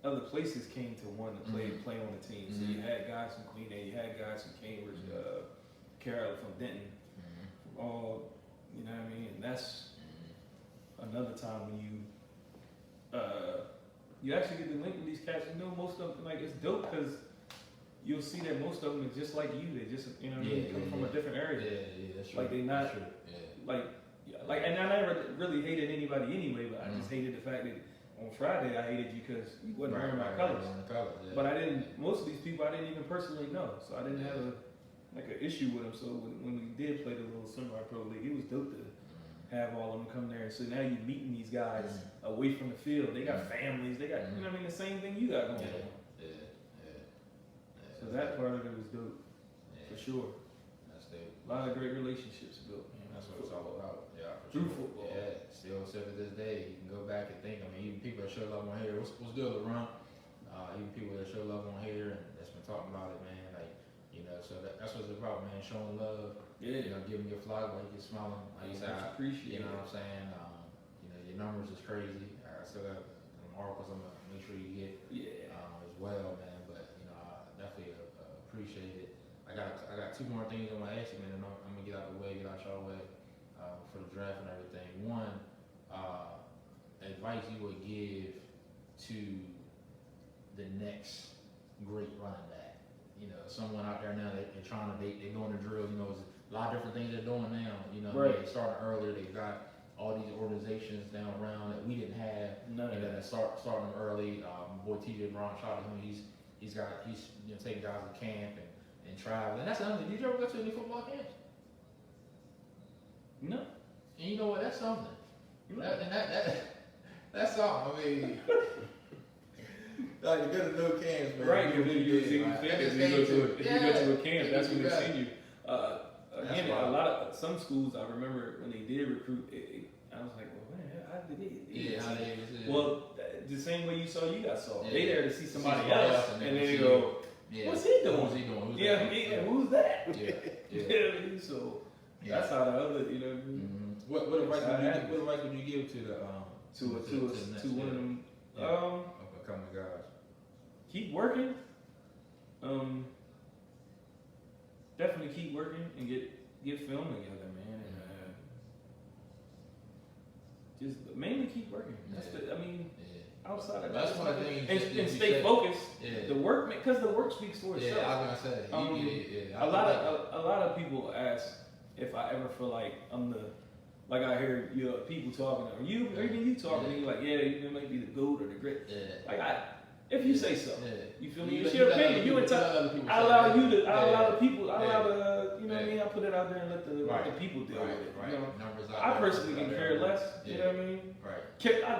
other places came to want to play on the team. So you had guys from Queen A, you had guys from Cambridge, Carroll from Denton, from all, you know what I mean. And that's another time when you actually get to link with these cats. You know, most of them, like, it's dope because you'll see that most of them are just like you. They just, come from a different area. Yeah, that's true. Like they not, like, and I never really hated anybody anyway, but I just hated the fact that on Friday I hated you because you wasn't wearing my colors. But I didn't. Most of these people I didn't even personally know, so I didn't have an issue with them. So when we did play the little semi-pro league, it was dope to have all of them come there. So now you're meeting these guys away from the field. They got families. They got the same thing you got going on. So that part of it was dope, for sure. That's dope. A lot of great relationships built. That's what it's all about. Yeah, through football. Yeah, still to this day, you can go back and think. I mean, even people that show love on here, what's good to run? Even people that show love on here and that's been talking about it, man. Like, so that's what it's about, man. Showing love. Yeah. Giving your flowers while you get smiling. Like you said, I appreciate. You know what I'm saying? Your numbers is crazy. I still got some articles I'm gonna make sure you get. As well, man. Definitely appreciate it. I got 2 more things I want to ask you, man, and I'm gonna get out y'all way for the draft and everything. One, advice you would give to the next great running back. Someone out there now they're trying to they're doing the drill. There's a lot of different things they're doing now. They're starting earlier. They've got all these organizations down around that we didn't have. That starting early. My boy TJ Brown, shout out to him. He's taking guys to camp and and travel. And that's something. Did you ever go to any football camps? No. And you know what? That's something. No. That's something. I mean, Like, you go to no camps, man. Right, because then you see right. if you go to a camp, that's when they see you. Again, That's a lot of some schools I remember when they did recruit, I was like, well, man, how did they? Yeah, how they was. Well, the same way you got saw. Yeah. They there to see somebody somebody else, else, and and then then they see go, Yeah. what's he doing? Who's he doing? Who's Yeah, that? who's that? Yeah. Yeah. Yeah, so that's how the other, you know. Mm-hmm. What advice would you give to the To one of them, Upcoming guys. keep working. Definitely keep working and get film together, man. And, just mainly keep working. That's Yeah. outside of That's that, one thing. and stay focused. Yeah. The work, because the work speaks for itself. Yeah, I was gonna say. A lot of people ask if I ever feel like I'm the, like I hear people talking, or even you talking, and you're like, yeah, you might be the GOAT or the great. Yeah. Like if you say so, Yeah. you feel me? You It's let- your you let opinion. other You people- entitled. you let other people I say allow that. you to. I allow Yeah. the people. I allow Yeah. the. You know what I mean? I put it out there and let the people deal with it. Right. You know? Numbers out I there, personally numbers can out care there. less. You know what I mean? Right.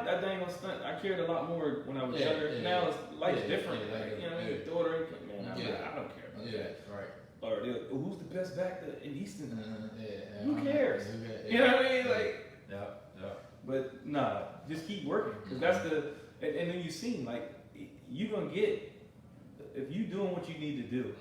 I dang on stunt. I cared a lot more when I was Yeah, younger. yeah, now yeah. it's life's Yeah, different. yeah, Like, you know, yeah. your daughter, man. Yeah. I don't care about Yeah. that. Right. Or who's the best back in Easton? Yeah. Who cares? Yeah. You know what I mean? Like, Yeah. but nah, just keep working, because that's and then you seen like you gonna get, if you doing what you need to do,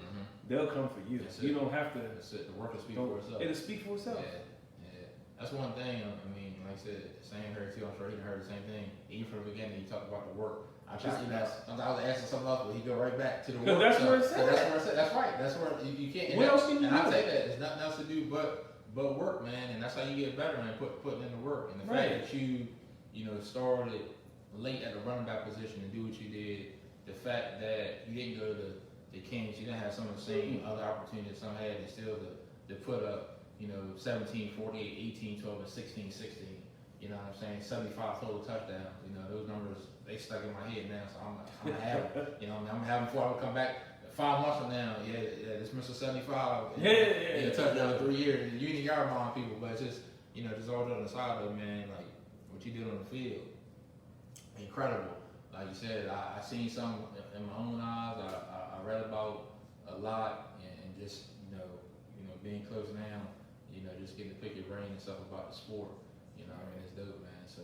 they'll come for you. That's You it. don't have to. That's it. The work will speak for itself. It'll speak for itself. Yeah. That's one thing. I mean, like I said, Sam heard too. I'm sure he heard the same thing. Even from the beginning, he talked about the work. I was asking something else, but he go right back to the work. That's where it's That's where it's at. That's right. That's where you can't. What else can you do? And I say that there's nothing else to do but work, man. And that's how you get better, man. Putting in the work. And the fact that you started late at the running back position and do what you did. The fact that you didn't go to the Kings, you didn't have some of the same other opportunities some had, and still to put up, 17, 48, 18, 12, and 16, 16. You know what I'm saying? 75 total touchdowns. Those numbers, they stuck in my head now, so I'm gonna have them. I'm gonna have them before I would come back 5 months from now. Yeah, this Mr. 75. Yeah. Touchdown in 3 years. You ain't got to remind people, but it's just, just all on the side of it, man. Like what you did on the field, incredible. Like you said, I seen some in my own eyes. I read about a lot, and just being close now, just getting to pick your brain and stuff about the sport. It's dope, man. So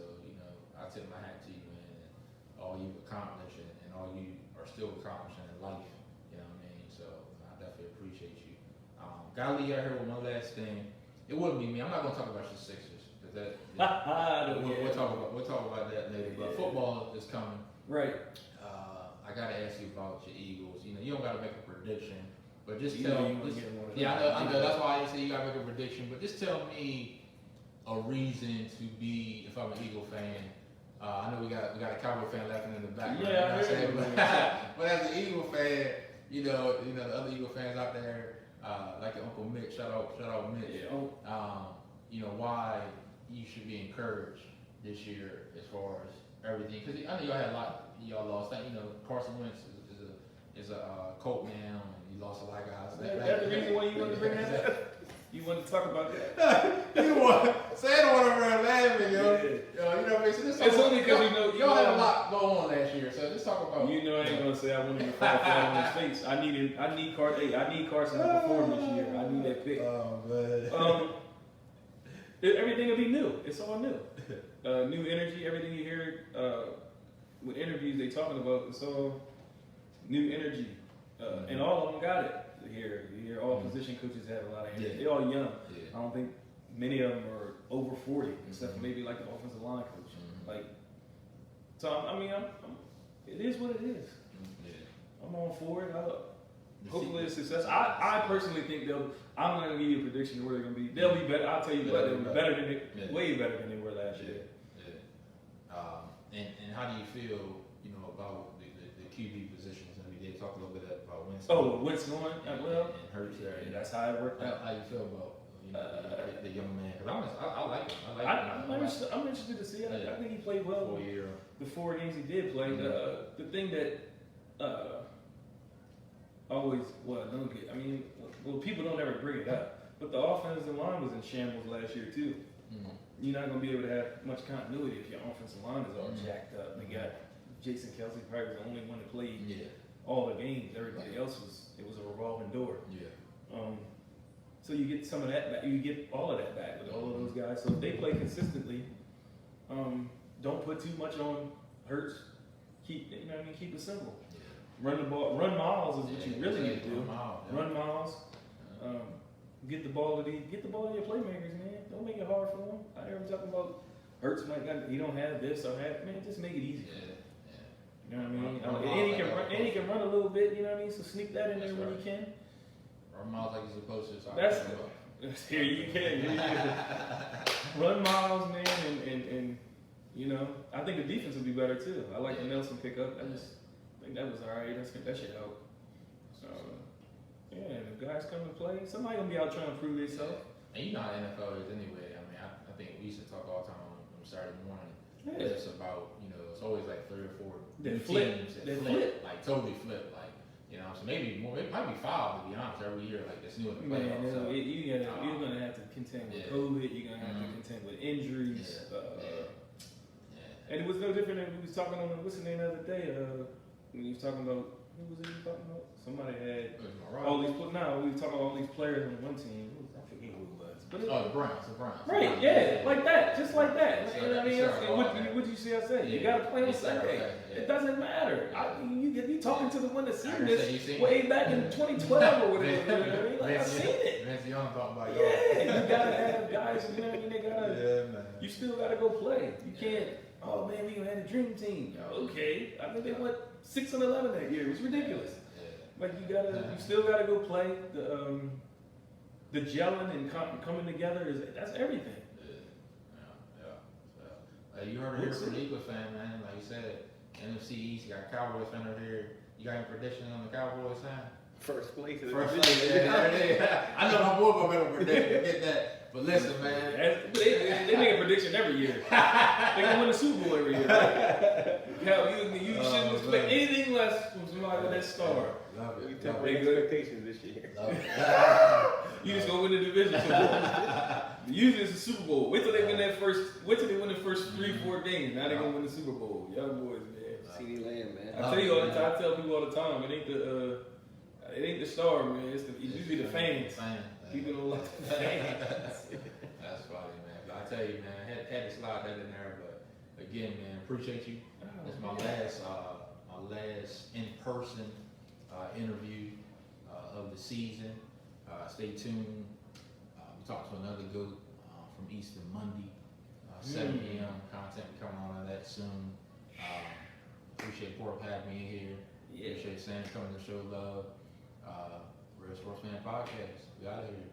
I tip my hat to you, man, and all you've accomplished and all you are still accomplishing in life. So I definitely appreciate you. Gotta leave you out here with one last thing. It wouldn't be me. I'm not gonna talk about your Sixers because we'll talk about that later. But football is coming. Right. I gotta ask you about your Eagles. You don't gotta make a prediction, but just You tell know you me. wanna get one of Yeah, them. I know. That's why I didn't say you gotta make a prediction, but just tell me a reason to be, if I'm an Eagle fan. I know we got a Cowboy fan laughing in the background. Yeah, I you know what I'm heard saying? it. But as an Eagle fan, the other Eagle fans out there, like your Uncle Mitch, shout out Mitch. Yeah. Why you should be encouraged this year as far as everything, because I know y'all had a lot y'all lost. Carson Wentz is a Colt now, and you lost a lot of guys. That's the reason why you wanted to bring that up? You wanted to talk about that? You want say I don't want to run laughing, yo. Yeah. What I mean? So this It's only because y'all had a lot going on last year, so just talk about. I ain't gonna say I wanted to fall flat on his face. I need Carson to perform this year. I need that pick. Oh, man. Everything will be new. It's all new. New energy. Everything you hear with interviews they talking about, it's all new energy. And all of them got it here. You hear all position coaches have a lot of energy. Yeah. They're all young. Yeah. I don't think many of them are over 40, except for maybe like the offensive line coach. Like, so it is what it is. I'm on for it. Hopefully it's success. I personally think I'm not gonna give you a prediction of where they're gonna be. They'll be better. I'll tell you what, they'll be better than way better than they were last year. And how do you feel, about the QB positions? They talked a little bit about Wentz. Oh, Wentz going? Well, and Hurts there. that's how it worked out. How you feel about the young man? Because I like him. I'm interested to see it. I think he played well. 4 year. The 4 games he did play. The thing that don't get. I mean, well, people don't ever bring it up, but the offensive line was in shambles last year too. Mm-hmm. You're not gonna be able to have much continuity if your offensive line is all jacked up. They got Jason Kelsey probably was the only one that played all the games. Everybody else it was a revolving door. Yeah. So you get some of that back. You get all of that back with all of those guys. So if they play consistently, don't put too much on Hurts. Keep it simple. Run the ball. Run miles is what you really need to do. Run miles. Get the ball to your playmakers, man. Don't make it hard for them. I hear them talking about Hurts he don't have this or have, man. Just make it easy. You know what I mean? And he can run a little bit. You know what I mean? So sneak that in there when you can. Run miles like you're supposed to. That's here you can. Run miles, man, and I think the defense will be better too. I like the Nelson pickup. I just think that was all right. That should help. If guys come and play, somebody gonna be out trying to prove themselves. And you know how the NFL is anyway. I mean, I think we used to talk all the time on Saturday morning. Yeah. It's about it's always like 3 or 4 teams that flip, like totally flip, like. So maybe more. It might be 5 to be honest. Every year, like that's new in the playoffs. You're gonna have to contend with COVID. You're gonna have to contend with injuries. And it was no different than we was talking on what's the name the other day. When he was talking about who was he talking about? Somebody had all these. No, we were talking about all these players on one team. I forget who it was. But the Browns. Right? Yeah, like that, just like that. You know what I mean? What you see? I say you got to play on Sunday. It doesn't matter. You talking to the one that's seen this way back in 2012 or whatever. You know what I mean? Like I've seen it. Vince Young talking about you gotta have guys. You know what I mean? They gotta. You still gotta go play. You can't. Oh man, we gonna have a dream team. Okay, I think they went 6-11 that year. It was ridiculous. But you still gotta go play. The gelling and coming together that's everything. You heard it here from the Eagles fan, man. Like you said, NFC East, you got Cowboys fan over here. You got any prediction on the Cowboys fan? First place. I know my boy gonna make a prediction. Get that. But listen, man. They make a prediction every year. They gonna win the Super Bowl every year. Right? You shouldn't expect anything less from somebody with that star. Love it. We temper expectations this year. You just gonna win the division. Usually it's a Super Bowl. Wait till they win the first 3-4 games. Now they gonna win the Super Bowl. Young boys, man. CeeDee Lamb, man. I tell you all the time. I tell people all the time. It ain't the star, man. It's usually the fans. People don't like the fans. That's funny, man. But I tell you, man, I had to slide that in there. But again, man, appreciate you. That's my last in-person interview of the season. Stay tuned. We talked to another goat from Easton Monday, 7 p.m. Content coming on that soon. Appreciate Porky having me in here. Appreciate Sam coming to show love. Real Sportsman Podcast. We out of here.